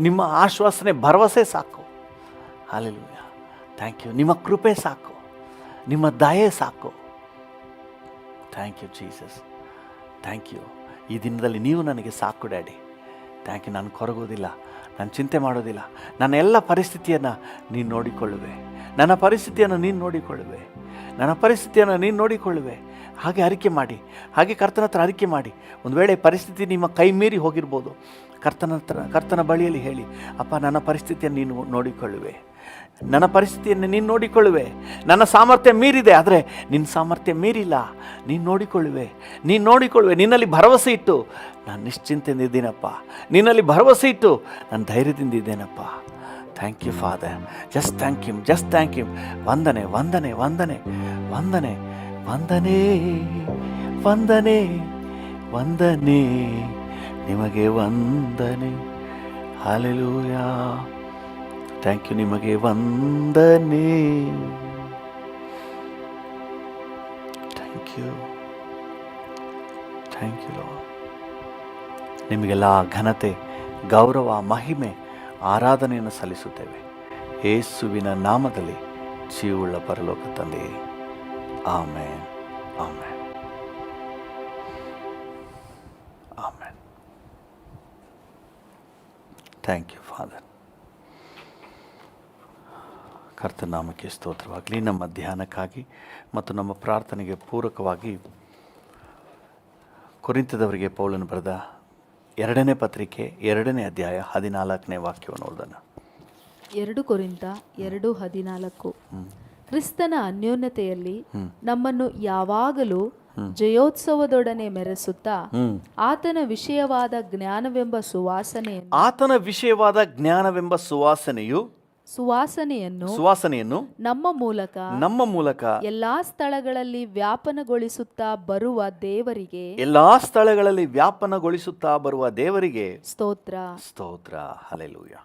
ನಿಮ್ಮ ಆಶ್ವಾಸನೆ ಭರವಸೆ ಸಾಕು. ಹಲ್ಲೆಲೂಯಾ. Thank you. ನಿಮ್ಮ ಕೃಪೆ ಸಾಕು, ನಿಮ್ಮ ದಯೆ ಸಾಕು. Thank you Jesus. Thank you. ಈ ದಿನದಲ್ಲಿ ನೀವು ನನಗೆ ಸಾಕು ಡ್ಯಾಡಿ. Thank you. ನಾನು ಕೊರಗೋದಿಲ್ಲ, ನಾನು ಚಿಂತೆ ಮಾಡೋದಿಲ್ಲ. ನನ್ನ ಎಲ್ಲ ಪರಿಸ್ಥಿತಿಯನ್ನು ನೀನು ನೋಡಿಕೊಳ್ಳುವೆ, ನನ್ನ ಪರಿಸ್ಥಿತಿಯನ್ನು ನೀನು ನೋಡಿಕೊಳ್ಳುವೆ, ನನ್ನ ಪರಿಸ್ಥಿತಿಯನ್ನು ನೀನು ನೋಡಿಕೊಳ್ಳುವೆ. ಹಾಗೆ ಅರಿಕೆ ಮಾಡಿ, ಹಾಗೆ ಕರ್ತನ ಹತ್ರ ಅರಿಕೆ ಮಾಡಿ. ಒಂದು ವೇಳೆ ಪರಿಸ್ಥಿತಿ ನಿಮ್ಮ ಕೈ ಮೀರಿ ಹೋಗಿರ್ಬೋದು, ಕರ್ತನ ಬಳಿಯಲ್ಲಿ ಹೇಳಿ, ಅಪ್ಪ ನನ್ನ ಪರಿಸ್ಥಿತಿಯನ್ನು ನೀನು ನೋಡಿಕೊಳ್ಳುವೆ, ನನ್ನ ಪರಿಸ್ಥಿತಿಯನ್ನು ನೀನು ನೋಡಿಕೊಳ್ಳುವೆ. ನನ್ನ ಸಾಮರ್ಥ್ಯ ಮೀರಿದೆ, ಆದರೆ ನಿನ್ನ ಸಾಮರ್ಥ್ಯ ಮೀರಿಲ್ಲ. ನೀನು ನೋಡಿಕೊಳ್ಳುವೆ, ನೀನು ನೋಡಿಕೊಳ್ಳುವೆ. ನಿನ್ನಲ್ಲಿ ಭರವಸೆ ಇಟ್ಟು ನಾನು ನಿಶ್ಚಿಂತೆಯಿಂದ ಇದ್ದೀನಪ್ಪ, ನಿನ್ನಲ್ಲಿ ಭರವಸೆ ಇಟ್ಟು ನಾನು ಧೈರ್ಯದಿಂದ ಇದ್ದೇನಪ್ಪ. Thank you father. Just thank you, just thank you. ವಂದನೆ ವಂದನೆ ವಂದನೆ ವಂದನೆ ವಂದನೆ ವಂದನೆ ವಂದನೆ ನಿಮಗೆ ವಂದನೆ. ಹಲ್ಲೆಲೂಯಾ. Thank you. ನಿಮಗೆ ವಂದನೆ. Thank you, thank you lord. ನಿಮಗೆಲ್ಲ ಘನತೆ, ಗೌರವ, ಮಹಿಮೆ, ಆರಾಧನೆಯನ್ನು ಸಲ್ಲಿಸುತ್ತೇವೆ ಯೇಸುವಿನ ನಾಮದಲ್ಲಿ, ಜೀವವುಳ್ಳ ಪರಲೋಕ ತಂದೆಯೇ. Amen, amen, amen. Thank you father. ಕರ್ತನಾಮಕ್ಕೆ ಸ್ತೋತ್ರವಾಗಲಿ. ನಮ್ಮ ಧ್ಯಾನಕ್ಕಾಗಿ ಮತ್ತು ನಮ್ಮ ಪ್ರಾರ್ಥನೆಗೆ ಪೂರಕವಾಗಿ ಕೊರಿಂಥದವರಿಗೆ ಪೌಲನು ಬರೆದ ಎರಡನೇ ಪತ್ರಿಕೆ 2ನೇ ಅಧ್ಯಾಯ 14ನೇ ವಾಕ್ಯವನ್ನು ಓದೋಣ. 2 ಕೊರಿಂಥ 2:14. ಕ್ರಿಸ್ತನ ಅನ್ಯೋನ್ಯತೆಯಲ್ಲಿ ನಮ್ಮನ್ನು ಯಾವಾಗಲೂ ಜಯೋತ್ಸವದೊಡನೆ ಮೆರೆಸುತ್ತಾ ಆತನ ವಿಷಯವಾದ ಜ್ಞಾನವೆಂಬ ಸುವಾಸನೆಯನ್ನು ನಮ್ಮ ಮೂಲಕ ಎಲ್ಲಾ ಸ್ಥಳಗಳಲ್ಲಿ ವ್ಯಾಪನಗೊಳಿಸುತ್ತಾ ಬರುವ ದೇವರಿಗೆ ಸ್ತೋತ್ರ. ಹಲ್ಲೆಲೂಯಾ.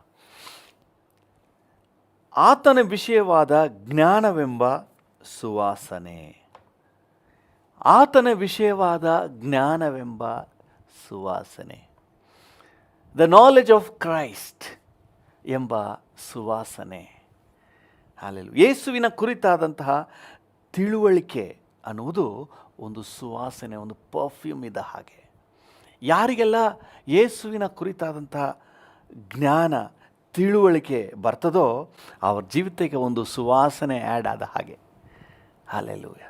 ಆತನ ವಿಷಯವಾದ ಜ್ಞಾನವೆಂಬ ಸುವಾಸನೆ, ದ ನಾಲೆಜ್ ಆಫ್ ಕ್ರೈಸ್ಟ್ ಎಂಬ ಸುವಾಸನೆ. ಹಲ್ಲೆಲೂಯಾ. ಯೇಸುವಿನ ಕುರಿತಾದಂತಹ ತಿಳುವಳಿಕೆ ಅನ್ನುವುದು ಒಂದು ಸುವಾಸನೆ, ಒಂದು ಪರ್ಫ್ಯೂಮ್ ಇದ್ದ ಹಾಗೆ. ಯಾರಿಗೆಲ್ಲ ಯೇಸುವಿನ ಕುರಿತಾದಂತಹ ಜ್ಞಾನ, ತಿಳುವಳಿಕೆ ಬರ್ತದೋ ಅವ್ರ ಜೀವಿತಕ್ಕೆ ಒಂದು ಸುವಾಸನೆ ಆ್ಯಡ್ ಆದ ಹಾಗೆ. ಹಲ್ಲೆಲೂಯಾ.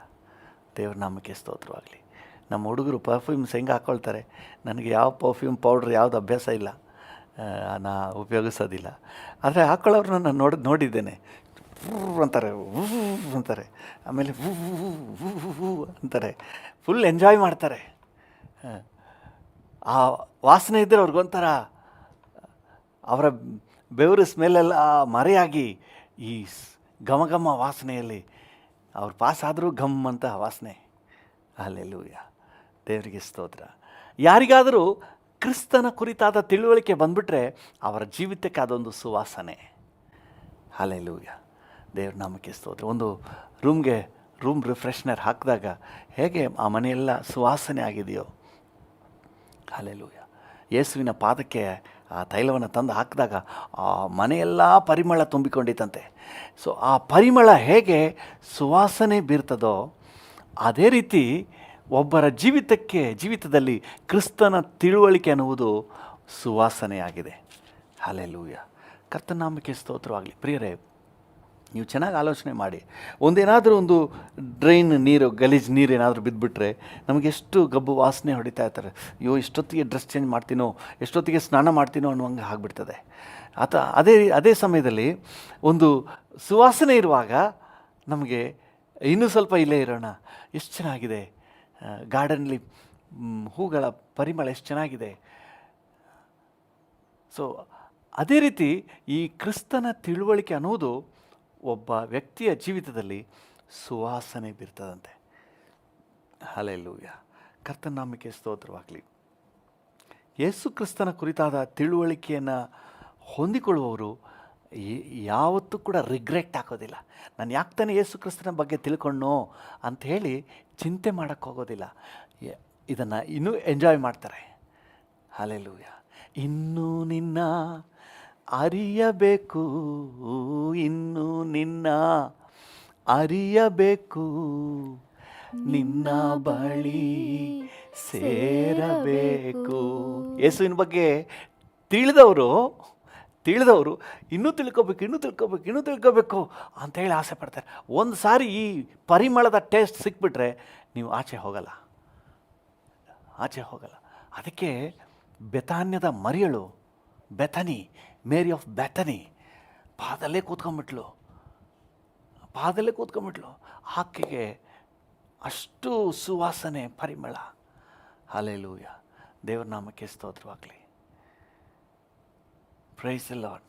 ದೇವ್ರ ನಾಮಕ್ಕೆ ಸ್ತೋತ್ರವಾಗಲಿ. ನಮ್ಮ ಹುಡುಗರು ಪರ್ಫ್ಯೂಮ್ಸ್ ಹೆಂಗೆ ಹಾಕ್ಕೊಳ್ತಾರೆ, ನನಗೆ ಯಾವ ಪರ್ಫ್ಯೂಮ್ ಪೌಡ್ರ್ ಯಾವುದು ಅಭ್ಯಾಸ ಇಲ್ಲ, ನಾ ಉಪಯೋಗಿಸೋದಿಲ್ಲ. ಆದರೆ ಹಾಕ್ಕೊಳ್ಳೋರನ್ನ ನಾನು ನೋಡಿದ್ದೇನೆ. ಅಂತಾರೆ, ಆಮೇಲೆ ಅಂತಾರೆ, ಫುಲ್ ಎಂಜಾಯ್ ಮಾಡ್ತಾರೆ. ಆ ವಾಸನೆ ಇದ್ದರೆ ಅವ್ರಿಗೊಂಥರ ಅವರ ಬೆವರು ಸ್ಮೆಲ್ಲೆಲ್ಲ ಮರೆಯಾಗಿ ಈ ಘಮ ವಾಸನೆಯಲ್ಲಿ ಅವ್ರು ಪಾಸ್ ಆದರೂ ಘಮ್ ಅಂತ ವಾಸನೆ. ಹಲ್ಲೆಲೂಯಾ. ದೇವರಿಗೆ ಸ್ತೋತ್ರ. ಯಾರಿಗಾದರೂ ಕ್ರಿಸ್ತನ ಕುರಿತಾದ ತಿಳುವಳಿಕೆ ಬಂದುಬಿಟ್ರೆ ಅವರ ಜೀವಿತಕ್ಕೆ ಅದೊಂದು ಸುವಾಸನೆ. ಹಲ್ಲೆಲೂಯಾ. ದೇವ್ರ ನಾಮಕ್ಕೆ ಸ್ತೋತ್ರ. ಒಂದು ರೂಮ್ ರಿಫ್ರೆಶ್ನರ್ ಹಾಕಿದಾಗ ಹೇಗೆ ಆ ಮನೆಯೆಲ್ಲ ಸುವಾಸನೆ ಆಗಿದೆಯೋ, ಹಲ್ಲೆಲೂಯಾ. ಯೇಸುವಿನ ಪಾದಕ್ಕೆ ಆ ತೈಲವನ್ನು ತಂದು ಹಾಕಿದಾಗ ಆ ಮನೆಯೆಲ್ಲ ಪರಿಮಳ ತುಂಬಿಕೊಂಡಿತ್ತಂತೆ. ಸೊ ಆ ಪರಿಮಳ ಹೇಗೆ ಸುವಾಸನೆ ಬೀರ್ತದೋ ಅದೇ ರೀತಿ ಒಬ್ಬರ ಜೀವಿತದಲ್ಲಿ ಕ್ರಿಸ್ತನ ತಿಳುವಳಿಕೆ ಅನ್ನುವುದು ಸುವಾಸನೆಯಾಗಿದೆ. ಹಲ್ಲೆಲೂಯಾ. ಕರ್ತನ ನಾಮಕ್ಕೆ ಸ್ತೋತ್ರವಾಗಲಿ. ಪ್ರಿಯರೇ, ನೀವು ಚೆನ್ನಾಗಿ ಆಲೋಚನೆ ಮಾಡಿ. ಒಂದು ಡ್ರೈನ್ ನೀರು, ಗಲೀಜು ನೀರು ಏನಾದರೂ ಬಿದ್ದುಬಿಟ್ರೆ ನಮಗೆಷ್ಟು ಗಬ್ಬು ವಾಸನೆ ಹೊಡಿತಾ ಇರ್ತಾರೆ. ಅಯ್ಯೋ, ಎಷ್ಟೊತ್ತಿಗೆ ಡ್ರೆಸ್ ಚೇಂಜ್ ಮಾಡ್ತೀನೋ, ಎಷ್ಟೊತ್ತಿಗೆ ಸ್ನಾನ ಮಾಡ್ತೀನೋ ಅನ್ನುವಂಗೆ ಆಗಿಬಿಡ್ತದೆ. ಅದೇ ಸಮಯದಲ್ಲಿ ಒಂದು ಸುವಾಸನೆ ಇರುವಾಗ ನಮಗೆ ಇನ್ನೂ ಸ್ವಲ್ಪ ಇಲ್ಲೇ ಇರೋಣ, ಎಷ್ಟು ಚೆನ್ನಾಗಿದೆ, ಗಾರ್ಡನ್ಲಿ ಹೂಗಳ ಪರಿಮಳ ಎಷ್ಟು ಚೆನ್ನಾಗಿದೆ. ಸೊ ಅದೇ ರೀತಿ ಈ ಕ್ರಿಸ್ತನ ತಿಳುವಳಿಕೆ ಅನ್ನೋದು ಒಬ್ಬ ವ್ಯಕ್ತಿಯ ಜೀವಿತದಲ್ಲಿ ಸುವಾಸನೆ ಬೀರ್ತದಂತೆ. ಹಲ್ಲೆಲೂಯಾ. ಕರ್ತನ ನಾಮಕ್ಕೆ ಸ್ತೋತ್ರವಾಗಲಿ. ಯೇಸು ಕ್ರಿಸ್ತನ ಕುರಿತಾದ ತಿಳುವಳಿಕೆಯನ್ನು ಹೊಂದಿಕೊಳ್ಳುವವರು ಯಾವತ್ತೂ ಕೂಡ ರಿಗ್ರೆಟ್ ಹಾಕೋದಿಲ್ಲ. ನಾನು ಯಾಕೆ ತಾನೇ ಯೇಸು ಕ್ರಿಸ್ತನ ಬಗ್ಗೆ ತಿಳ್ಕೊಂಡೋ ಅಂಥೇಳಿ ಚಿಂತೆ ಮಾಡೋಕ್ಕೋಗೋದಿಲ್ಲ. ಇದನ್ನು ಇನ್ನೂ ಎಂಜಾಯ್ ಮಾಡ್ತಾರೆ. ಹಲ್ಲೆಲೂಯಾ. ಇನ್ನೂ ನಿನ್ನ ಅರಿಯಬೇಕು, ಇನ್ನು ನಿನ್ನ ಅರಿಯಬೇಕು, ನಿನ್ನ ಬಳಿ ಸೇರಬೇಕು. ಯೇಸುವಿನ ಬಗ್ಗೆ ತಿಳಿದವರು ಇನ್ನೂ ತಿಳ್ಕೋಬೇಕು ಅಂಥೇಳಿ ಆಸೆ ಪಡ್ತಾರೆ. ಒಂದು ಸಾರಿ ಈ ಪರಿಮಳದ ಟೇಸ್ಟ್ ಸಿಕ್ಬಿಟ್ರೆ ನೀವು ಆಚೆ ಹೋಗಲ್ಲ. ಅದಕ್ಕೆ ಬೆತಾನ್ಯದ ಮರಿಯಳು, ಮೇರಿ ಆಫ್ ಬೆಥನಿ ಪಾದಲ್ಲೇ ಕೂತ್ಕೊಂಡ್ಬಿಟ್ಲು. ಆಕೆಗೆ ಅಷ್ಟು ಸುವಾಸನೆ, ಪರಿಮಳ. ಹಲ್ಲೆಲೂಯಾ. ದೇವರ ನಾಮಕ್ಕೆ ಸ್ತೋತ್ರವಾಗಲಿ. Praise the lord.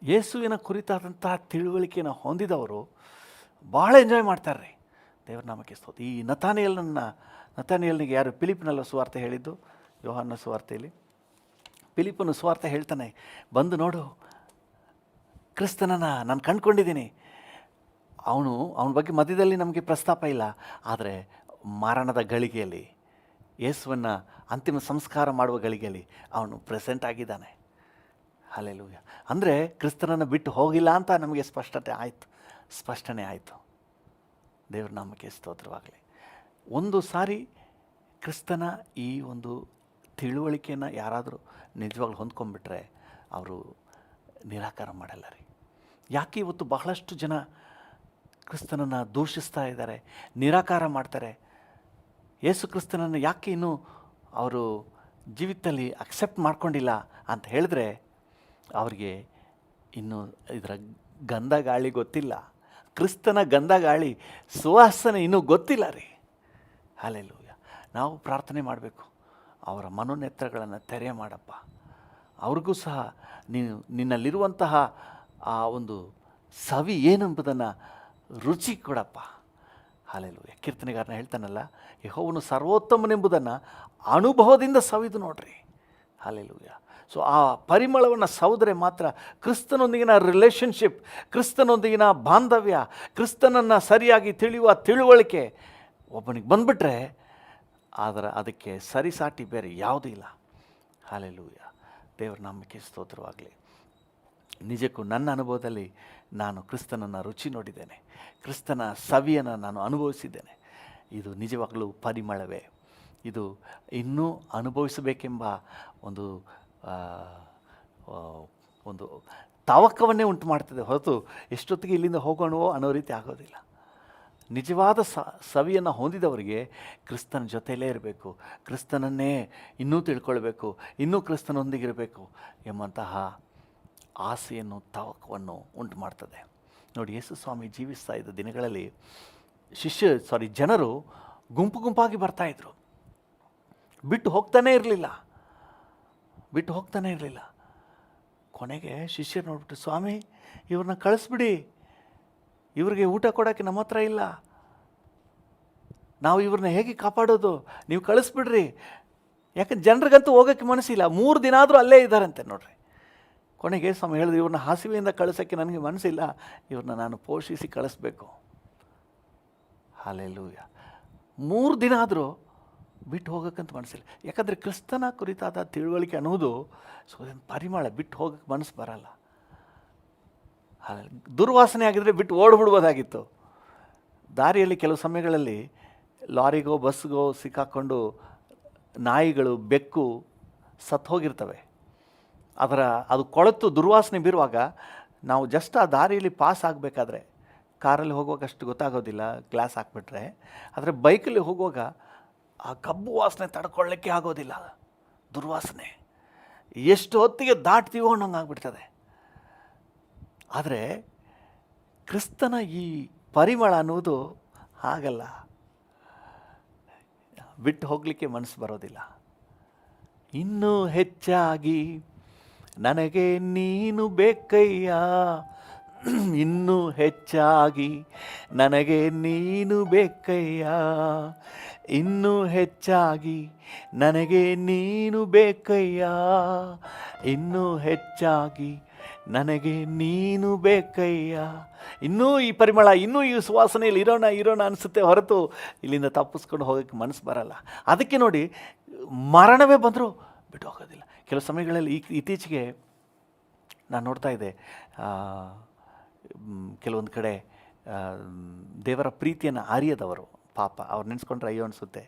ಯೇಸುವಿನ ಕುರಿತಾದಂಥ ತಿಳುವಳಿಕೆಯನ್ನು ಹೊಂದಿದವರು ಭಾಳ ಎಂಜಾಯ್ ಮಾಡ್ತಾರೆ. ದೇವರ ನಾಮಕ್ಕೆ ಸ್ತೋತ್ರ. ಈ ನತಾನಿಯಲ್ನಿಗೆ ಯಾರು ಫಿಲಿಪ್ಪಿನಲ್ಲ ಸುವಾರ್ತೆ ಹೇಳಿದ್ದು? ಯೋಹಾನ ಸುವಾರ್ತೆಯಲ್ಲಿ ಫಿಲಿಪ್ಪನು ಸುವಾರ್ತೆ ಹೇಳ್ತಾನೆ, ಬಂದು ನೋಡು, ಕ್ರಿಸ್ತನನ್ನು ನಾನು ಕಂಡುಕೊಂಡಿದ್ದೀನಿ. ಅವನ ಬಗ್ಗೆ ಮಧ್ಯದಲ್ಲಿ ನಮಗೆ ಪ್ರಸ್ತಾಪ ಇಲ್ಲ, ಆದರೆ ಮರಣದ ಗಳಿಗೆಯಲ್ಲಿ, ಯೇಸುವನ್ನು ಅಂತಿಮ ಸಂಸ್ಕಾರ ಮಾಡುವ ಗಳಿಗೆಯಲ್ಲಿ ಅವನು ಪ್ರೆಸೆಂಟ್ ಆಗಿದ್ದಾನೆ. ಹಲ್ಲೆಲೂಯಾ. ಅಂದರೆ ಕ್ರಿಸ್ತನನ್ನು ಬಿಟ್ಟು ಹೋಗಿಲ್ಲ ಅಂತ ನಮಗೆ ಸ್ಪಷ್ಟನೆ ಆಯಿತು. ದೇವ್ರ ನಾಮಕ್ಕೆ ಸ್ತೋತ್ರವಾಗಲಿ. ಒಂದು ಸಾರಿ ಕ್ರಿಸ್ತನ ಈ ಒಂದು ತಿಳುವಳಿಕೆಯನ್ನು ಯಾರಾದರೂ ನಿಜವಾಗ್ಲೂ ಹೊಂದ್ಕೊಂಡ್ಬಿಟ್ರೆ ಅವರು ನಿರಾಕಾರ ಮಾಡಲ್ಲ ರೀ. ಯಾಕೆ ಇವತ್ತು ಬಹಳಷ್ಟು ಜನ ಕ್ರಿಸ್ತನನ್ನು ದೂಷಿಸ್ತಾ ಇದ್ದಾರೆ, ನಿರಾಕಾರ ಮಾಡ್ತಾರೆ? ಯೇಸು ಕ್ರಿಸ್ತನನ್ನು ಯಾಕೆ ಇನ್ನೂ ಅವರು ಜೀವಿತದಲ್ಲಿ ಅಕ್ಸೆಪ್ಟ್ ಮಾಡ್ಕೊಂಡಿಲ್ಲ ಅಂತ ಹೇಳಿದ್ರೆ ಅವ್ರಿಗೆ ಇನ್ನೂ ಇದರ ಗಂಧ ಗಾಳಿ ಗೊತ್ತಿಲ್ಲ. ಕ್ರಿಸ್ತನ ಗಂಧ ಗಾಳಿ ಸುವಾಸನೆ ಇನ್ನೂ ಗೊತ್ತಿಲ್ಲ ರೀ. ಹಲ್ಲೆಲೂಯಾ. ನಾವು ಪ್ರಾರ್ಥನೆ ಮಾಡಬೇಕು, ಅವರ ಮನೋನೇತ್ರಗಳನ್ನು ತೆರೆ ಮಾಡಪ್ಪ. ಅವ್ರಿಗೂ ಸಹ ನೀನು ನಿನ್ನಲ್ಲಿರುವಂತಹ ಆ ಒಂದು ಸವಿ ಏನೆಂಬುದನ್ನು ರುಚಿ ಕೊಡಪ್ಪ. ಹಲ್ಲೆಲೂಯಾ. ಕೀರ್ತನೆಗಾರನ ಹೇಳ್ತಾನಲ್ಲ, ಯೆಹೋವನು ಸರ್ವೋತ್ತಮನೆಂಬುದನ್ನು ಅನುಭವದಿಂದ ಸವಿದು ನೋಡ್ರಿ. ಹಲ್ಲೆಲೂಯಾ. ಸೊ ಆ ಪರಿಮಳವನ್ನು ಸೌದರೆ ಮಾತ್ರ ಕ್ರಿಸ್ತನೊಂದಿಗಿನ ರಿಲೇಷನ್ಶಿಪ್, ಕ್ರಿಸ್ತನೊಂದಿಗಿನ ಬಾಂಧವ್ಯ, ಕ್ರಿಸ್ತನನ್ನು ಸರಿಯಾಗಿ ತಿಳಿಯುವ ತಿಳುವಳಿಕೆ ಒಬ್ಬನಿಗೆ ಬಂದುಬಿಟ್ರೆ ಅದಕ್ಕೆ ಸರಿಸಾಟಿ ಬೇರೆ ಯಾವುದೂ ಇಲ್ಲ. ಹಲ್ಲೆಲೂಯಾ. ದೇವರ ನಾಮಕ್ಕೆ ಸ್ತೋತ್ರವಾಗಲಿ. ನಿಜಕ್ಕೂ ನನ್ನ ಅನುಭವದಲ್ಲಿ ನಾನು ಕ್ರಿಸ್ತನನ್ನು ರುಚಿ ನೋಡಿದ್ದೇನೆ, ಕ್ರಿಸ್ತನ ಸವಿಯನ್ನು ನಾನು ಅನುಭವಿಸಿದ್ದೇನೆ. ಇದು ನಿಜವಾಗಲೂ ಪರಿಮಳವೇ. ಇದು ಇನ್ನೂ ಅನುಭವಿಸಬೇಕೆಂಬ ಒಂದು ಒಂದು ತಾವಕವನ್ನೇ ಉಂಟು ಮಾಡ್ತದೆ ಹೊರತು ಎಷ್ಟೊತ್ತಿಗೆ ಇಲ್ಲಿಂದ ಹೋಗೋಣವೋ ಅನ್ನೋ ರೀತಿ ಆಗೋದಿಲ್ಲ. ನಿಜವಾದ ಸವಿಯನ್ನು ಹೊಂದಿದವರಿಗೆ ಕ್ರಿಸ್ತನ ಜೊತೆಯಲ್ಲೇ ಇರಬೇಕು, ಕ್ರಿಸ್ತನನ್ನೇ ಇನ್ನೂ ತಿಳ್ಕೊಳ್ಬೇಕು, ಇನ್ನೂ ಕ್ರಿಸ್ತನೊಂದಿಗಿರಬೇಕು ಎಂಬಂತಹ ಆಸೆಯನ್ನು ತಾವಕವನ್ನು ಉಂಟು ಮಾಡ್ತದೆ. ನೋಡಿ, ಯೇಸು ಸ್ವಾಮಿ ಜೀವಿಸ್ತಾ ಇದ್ದ ದಿನಗಳಲ್ಲಿ ಜನರು ಗುಂಪು ಗುಂಪಾಗಿ ಬರ್ತಾಯಿದ್ರು, ಬಿಟ್ಟು ಹೋಗ್ತಾನೇ ಇರಲಿಲ್ಲ. ಕೊನೆಗೆ ಶಿಷ್ಯರು ನೋಡ್ಬಿಟ್ಟು, ಸ್ವಾಮಿ ಇವ್ರನ್ನ ಕಳಿಸ್ಬಿಡಿ, ಇವ್ರಿಗೆ ಊಟ ಕೊಡೋಕ್ಕೆ ನಮ್ಮ ಹತ್ರ ಇಲ್ಲ, ನಾವು ಇವ್ರನ್ನ ಹೇಗೆ ಕಾಪಾಡೋದು, ನೀವು ಕಳಿಸ್ಬಿಡ್ರಿ. ಯಾಕಂದ್ರೆ ಜನರಿಗಂತೂ ಹೋಗೋಕ್ಕೆ ಮನಸ್ಸಿಲ್ಲ, 3 ದಿನ ಆದರೂ ಅಲ್ಲೇ ಇದ್ದಾರಂತೆ ನೋಡ್ರಿ. ಕೊನೆಗೆ ಸ್ವಾಮಿ ಹೇಳಿದ್ರು, ಇವ್ರನ್ನ ಹಸಿವೆಯಿಂದ ಕಳಿಸೋಕ್ಕೆ ನನಗೆ ಮನಸ್ಸಿಲ್ಲ, ಇವ್ರನ್ನ ನಾನು ಪೋಷಿಸಿ ಕಳಿಸ್ಬೇಕು. ಹಲ್ಲೆಲೂಯಾ. 3 ದಿನ ಆದರೂ ಬಿಟ್ಟು ಹೋಗೋಕ್ಕಂತ ಮನಸ್ಸಿಲ್ಲ. ಯಾಕಂದರೆ ಕ್ರಿಸ್ತನ ಕುರಿತಾದ ತಿಳುವಳಿಕೆ ಅನ್ನೋದು ಪರಿಮಳ, ಬಿಟ್ಟು ಹೋಗೋಕ್ಕೆ ಮನಸ್ಸು ಬರಲ್ಲ. ದುರ್ವಾಸನೆ ಆಗಿದ್ದರೆ ಬಿಟ್ಟು ಓಡ್ಬಿಡ್ಬೋದಾಗಿತ್ತು. ದಾರಿಯಲ್ಲಿ ಕೆಲವು ಸಮಯಗಳಲ್ಲಿ ಲಾರಿಗೋ ಬಸ್ಗೋ ಸಿಕ್ಕಾಕ್ಕೊಂಡು ನಾಯಿಗಳು, ಬೆಕ್ಕು ಸತ್ತು ಹೋಗಿರ್ತವೆ. ಅದು ಕೊಳೆತು ದುರ್ವಾಸನೆ ಬೀರುವಾಗ ನಾವು ಜಸ್ಟ್ ಆ ದಾರಿಯಲ್ಲಿ ಪಾಸ್ ಆಗಬೇಕಾದ್ರೆ, ಕಾರಲ್ಲಿ ಹೋಗುವಾಗ ಅಷ್ಟು ಗೊತ್ತಾಗೋದಿಲ್ಲ ಗ್ಲಾಸ್ ಹಾಕ್ಬಿಟ್ರೆ, ಆದರೆ ಬೈಕಲ್ಲಿ ಹೋಗುವಾಗ ಆ ಕಬ್ಬು ವಾಸನೆ ತಡ್ಕೊಳ್ಳಿಕ್ಕೆ ಆಗೋದಿಲ್ಲ, ದುರ್ವಾಸನೆ. ಎಷ್ಟು ಹೊತ್ತಿಗೆ ದಾಟ್ತೀವೋ ಅನ್ನೋಂಗೆ ಆಗ್ಬಿಡ್ತದೆ. ಆದರೆ ಕ್ರಿಸ್ತನ ಈ ಪರಿಮಳ ಅನ್ನೋದು ಹಾಗಲ್ಲ, ಬಿಟ್ಟು ಹೋಗಲಿಕ್ಕೆ ಮನಸ್ಸು ಬರೋದಿಲ್ಲ. ಇನ್ನೂ ಹೆಚ್ಚಾಗಿ ನನಗೆ ನೀನು ಬೇಕಯ್ಯ, ಇನ್ನೂ ಹೆಚ್ಚಾಗಿ ನನಗೆ ನೀನು ಬೇಕಯ್ಯ, ಇನ್ನೂ ಹೆಚ್ಚಾಗಿ ನನಗೆ ನೀನು ಬೇಕಯ್ಯ, ಇನ್ನೂ ಹೆಚ್ಚಾಗಿ ನನಗೆ ನೀನು ಬೇಕಯ್ಯ. ಇನ್ನೂ ಈ ಪರಿಮಳ, ಇನ್ನೂ ಈ ಸುವಾಸನೆಯಲ್ಲಿ ಇರೋಣ ಅನಿಸುತ್ತೆ ಹೊರತು ಇಲ್ಲಿಂದ ತಪ್ಪಿಸ್ಕೊಂಡು ಹೋಗೋಕ್ಕೆ ಮನಸ್ಸು ಬರಲ್ಲ. ಅದಕ್ಕೆ ನೋಡಿ, ಮರಣವೇ ಬಂದರೂ ಬಿಟ್ಟು ಹೋಗೋದಿಲ್ಲ. ಕೆಲವು ಸಮಯಗಳಲ್ಲಿ ಇತ್ತೀಚೆಗೆ ನಾನು ನೋಡ್ತಾ ಇದ್ದೆ, ಕೆಲವೊಂದು ಕಡೆ ದೇವರ ಪ್ರೀತಿಯನ್ನು ಅರಿಯದವರು, ಪಾಪ ಅವ್ರು ನೆನೆಸ್ಕೊಂಡ್ರೆ ಅಯ್ಯೋ ಅನಿಸುತ್ತೆ.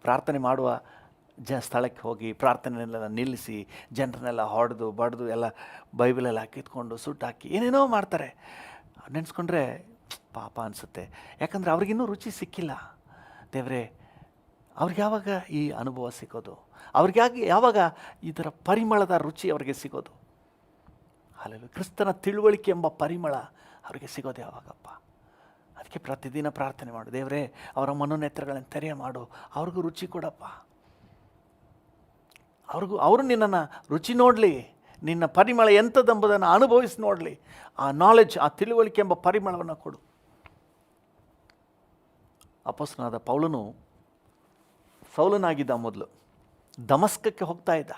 ಪ್ರಾರ್ಥನೆ ಮಾಡುವ ಸ್ಥಳಕ್ಕೆ ಹೋಗಿ ಪ್ರಾರ್ಥನೆಯನ್ನೆಲ್ಲ ನಿಲ್ಲಿಸಿ ಜನರನ್ನೆಲ್ಲ ಹೊಡೆದು ಬಡ್ದು ಎಲ್ಲ ಬೈಬಲೆಲ್ಲ ಕಿತ್ಕೊಂಡು ಸುಟ್ಟಾಕಿ ಏನೇನೋ ಮಾಡ್ತಾರೆ. ನೆನೆಸ್ಕೊಂಡ್ರೆ ಪಾಪ ಅನಿಸುತ್ತೆ. ಯಾಕಂದರೆ ಅವ್ರಿಗಿನ್ನೂ ರುಚಿ ಸಿಕ್ಕಿಲ್ಲ. ದೇವರೇ, ಅವ್ರಿಗೆ ಯಾವಾಗ ಈ ಅನುಭವ ಸಿಗೋದು? ಯಾವಾಗ ಇದರ ಪರಿಮಳದ ರುಚಿ ಅವ್ರಿಗೆ ಸಿಗೋದು? ಅಲ್ಲಲ್ಲ, ಕ್ರಿಸ್ತನ ತಿಳುವಳಿಕೆ ಎಂಬ ಪರಿಮಳ ಅವರಿಗೆ ಸಿಗೋದು ಯಾವಾಗಪ್ಪ? ಅದಕ್ಕೆ ಪ್ರತಿದಿನ ಪ್ರಾರ್ಥನೆ ಮಾಡು, ದೇವರೇ ಅವರ ಮನೋನೇತ್ರಗಳನ್ನು ತೆರೆ ಮಾಡು, ಅವ್ರಿಗೂ ರುಚಿ ಕೊಡಪ್ಪ. ಅವರು ನಿನ್ನನ್ನು ರುಚಿ ನೋಡಲಿ, ನಿನ್ನ ಪರಿಮಳ ಎಂಥದ್ದೆಂಬುದನ್ನು ಅನುಭವಿಸಿ ನೋಡಲಿ. ಆ ನಾಲೆಡ್ಜ್, ಆ ತಿಳುವಳಿಕೆ ಎಂಬ ಪರಿಮಳವನ್ನು ಕೊಡು. ಅಪೊಸ್ತಲನಾದ ಪೌಲನು ಸೌಲನಾಗಿದ್ದ ಮೊದಲು ದಮಸ್ಕಕ್ಕೆ ಹೋಗ್ತಾ ಇದ್ದ.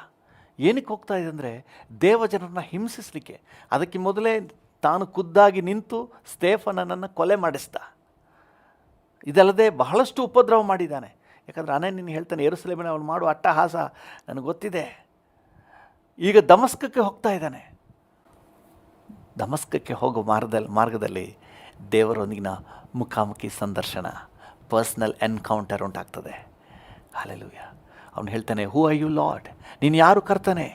ಏನಕ್ಕೆ ಹೋಗ್ತಾ ಇದೆ ಅಂದರೆ ದೇವಜನರನ್ನ ಹಿಂಸಿಸಲಿಕ್ಕೆ. ಅದಕ್ಕೆ ಮೊದಲೇ ತಾನು ಖುದ್ದಾಗಿ ನಿಂತು ಸ್ಟೇಫನನನ್ನು ಕೊಲೆ ಮಾಡಿಸ್ದ. ಇದಲ್ಲದೆ ಬಹಳಷ್ಟು ಉಪದ್ರವ ಮಾಡಿದ್ದಾನೆ. ಯಾಕಂದರೆ ಅನನ್ಯನು ಹೇಳ್ತಾನೆ, ಯೆರೂಸಲೇಮಿನ ಅವನು ಮಾಡುವ ಅಟ್ಟಹಾಸ ನನಗೆ ಗೊತ್ತಿದೆ. ಈಗ ದಮಸ್ಕಕ್ಕೆ ಹೋಗ್ತಾ ಇದ್ದಾನೆ. ದಮಸ್ಕಕ್ಕೆ ಹೋಗೋ ಮಾರ್ಗದಲ್ಲಿ ದೇವರೊಂದಿಗಿನ ಮುಖಾಮುಖಿ ಸಂದರ್ಶನ, ಪರ್ಸ್ನಲ್ ಎನ್ಕೌಂಟರ್ ಉಂಟಾಗ್ತದೆ. ಹಲ್ಲೆಲೂಯಾ. ಅವನು ಹೇಳ್ತಾನೆ, ಹೂ ಆರ್ ಯು ಲಾರ್ಡ್, ನೀನು ಯಾರು ಕರ್ತನೆ?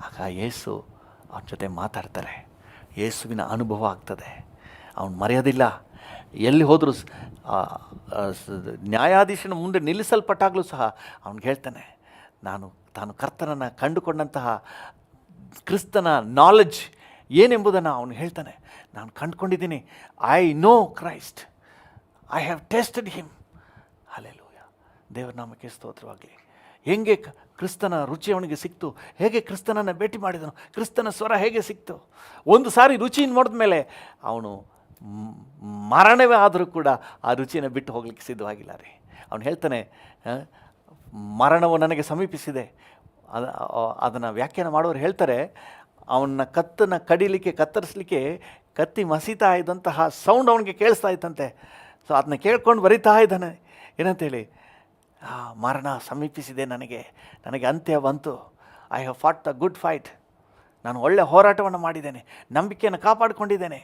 ಆಗ ಯೇಸು ಅವನ ಜೊತೆ ಮಾತಾಡ್ತಾರೆ. ಯೇಸುವಿನ ಅನುಭವ ಆಗ್ತದೆ. ಅವನು ಮರೆಯೋದಿಲ್ಲ. ಎಲ್ಲಿ ಹೋದರೂ ನ್ಯಾಯಾಧೀಶನ ಮುಂದೆ ನಿಲ್ಲಿಸಲ್ಪಟ್ಟಾಗಲೂ ಸಹ ಅವನಿಗೆ ಹೇಳ್ತಾನೆ, ತಾನು ಕರ್ತನನ್ನು ಕಂಡುಕೊಂಡಂತಹ ಕ್ರಿಸ್ತನ ನಾಲೆಡ್ಜ್ ಏನೆಂಬುದನ್ನು ಅವನು ಹೇಳ್ತಾನೆ. ನಾನು ಕಂಡುಕೊಂಡಿದ್ದೀನಿ, I know Christ, I have tested him. Hallelujah, ದೇವರ ನಾಮಕ್ಕೆ ಸ್ತೋತ್ರವಾಗಲಿ. ಹೇಗೆ ಕ್ರಿಸ್ತನ ರುಚಿ ಅವನಿಗೆ ಸಿಕ್ತು, ಹೇಗೆ ಕ್ರಿಸ್ತನನ್ನು ಭೇಟಿ ಮಾಡಿದನು, ಕ್ರಿಸ್ತನ ಸ್ವರ ಹೇಗೆ ಸಿಕ್ತು. ಒಂದು ಸಾರಿ ರುಚಿಯನ್ನು ನೋಡಿದ ಮೇಲೆ ಅವನು ಮರಣವೇ ಆದರೂ ಕೂಡ ಆ ರುಚಿಯನ್ನು ಬಿಟ್ಟು ಹೋಗ್ಲಿಕ್ಕೆ ಸಿದ್ಧವಾಗಿಲ್ಲ ರೀ. ಅವನು ಹೇಳ್ತಾನೆ, ಮರಣವು ನನಗೆ ಸಮೀಪಿಸಿದೆ. ಅದನ್ನು ವ್ಯಾಖ್ಯಾನ ಮಾಡೋರು ಹೇಳ್ತಾರೆ, ಅವನ ಕತ್ತನ್ನು ಕತ್ತರಿಸಲಿಕ್ಕೆ ಕತ್ತಿ ಮಸೀತಾ ಇದ್ದಂತಹ ಸೌಂಡ್ ಅವನಿಗೆ ಕೇಳಿಸ್ತಾ ಇತ್ತಂತೆ. ಸೊ ಅದನ್ನ ಕೇಳ್ಕೊಂಡು ಬರಿತಾ ಇದ್ದಾನೆ. ಏನಂತೇಳಿ, ಮರಣ ಸಮೀಪಿಸಿದೆ, ನನಗೆ ಅಂತ್ಯ ಬಂತು. I have fought the good fight. ನಾನು ಒಳ್ಳೆಯ ಹೋರಾಟವನ್ನು ಮಾಡಿದ್ದೇನೆ, ನಂಬಿಕೆಯನ್ನು ಕಾಪಾಡಿಕೊಂಡಿದ್ದೇನೆ,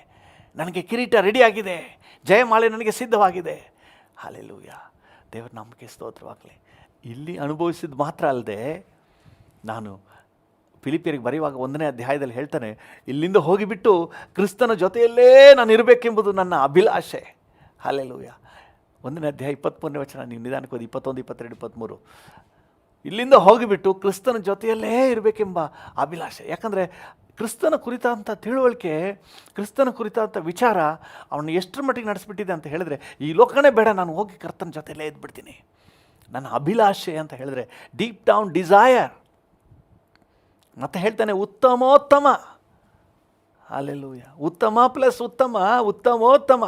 ನನಗೆ ಕಿರೀಟ ರೆಡಿಯಾಗಿದೆ, ಜಯಮಾಲೆ ನನಗೆ ಸಿದ್ಧವಾಗಿದೆ. ಹಲ್ಲೆಲೂಯಾ, ದೇವರ ನಾಮಕ್ಕೆ ಸ್ತೋತ್ರವಾಗಲಿ. ಇಲ್ಲಿ ಅನುಭವಿಸಿದ ಮಾತ್ರ ಅಲ್ಲದೆ, ನಾನು ಫಿಲಿಪಿಯರಿಗೆ ಬರೆಯುವಾಗ 1ನೇ ಅಧ್ಯಾಯದಲ್ಲಿ ಹೇಳ್ತಾನೆ, ಇಲ್ಲಿಂದ ಹೋಗಿಬಿಟ್ಟು ಕ್ರಿಸ್ತನ ಜೊತೆಯಲ್ಲೇ ನಾನು ಇರಬೇಕೆಂಬುದು ನನ್ನ ಅಭಿಲಾಷೆ. ಹಲ್ಲೆಲೂಯಾ. 1ನೇ ಅಧ್ಯಾಯ 23ನೇ ವಚನ, ನೀವು ನಿಧಾನಕ್ಕೆ ಓದಿ, 21, 22, 23. ಇಲ್ಲಿಂದ ಹೋಗಿಬಿಟ್ಟು ಕ್ರಿಸ್ತನ ಜೊತೆಯಲ್ಲೇ ಇರಬೇಕೆಂಬ ಅಭಿಲಾಷೆ. ಯಾಕಂದರೆ ಕ್ರಿಸ್ತನ ಕುರಿತಾದಂಥ ತಿಳುವಳಿಕೆ, ಕ್ರಿಸ್ತನ ಕುರಿತಾದಂಥ ವಿಚಾರ ಅವನು ಎಷ್ಟರ ಮಟ್ಟಿಗೆ ನಡೆಸಿಬಿಟ್ಟಿದೆ ಅಂತ ಹೇಳಿದ್ರೆ, ಈ ಲೋಕನೇ ಬೇಡ, ನಾನು ಹೋಗಿ ಕರ್ತನ ಜೊತೆಯಲ್ಲೇ ಇದ್ಬಿಡ್ತೀನಿ. ನನ್ನ ಅಭಿಲಾಷೆ ಅಂತ ಹೇಳಿದ್ರೆ ಡೀಪ್ ಡೌನ್ ಡಿಸೈರ್. ಮತ್ತೆ ಹೇಳ್ತಾನೆ, ಉತ್ತಮೋತ್ತಮ. ಹಲ್ಲೆಲೂಯಾ, ಉತ್ತಮ ಪ್ಲಸ್ ಉತ್ತಮ, ಉತ್ತಮೋತ್ತಮ.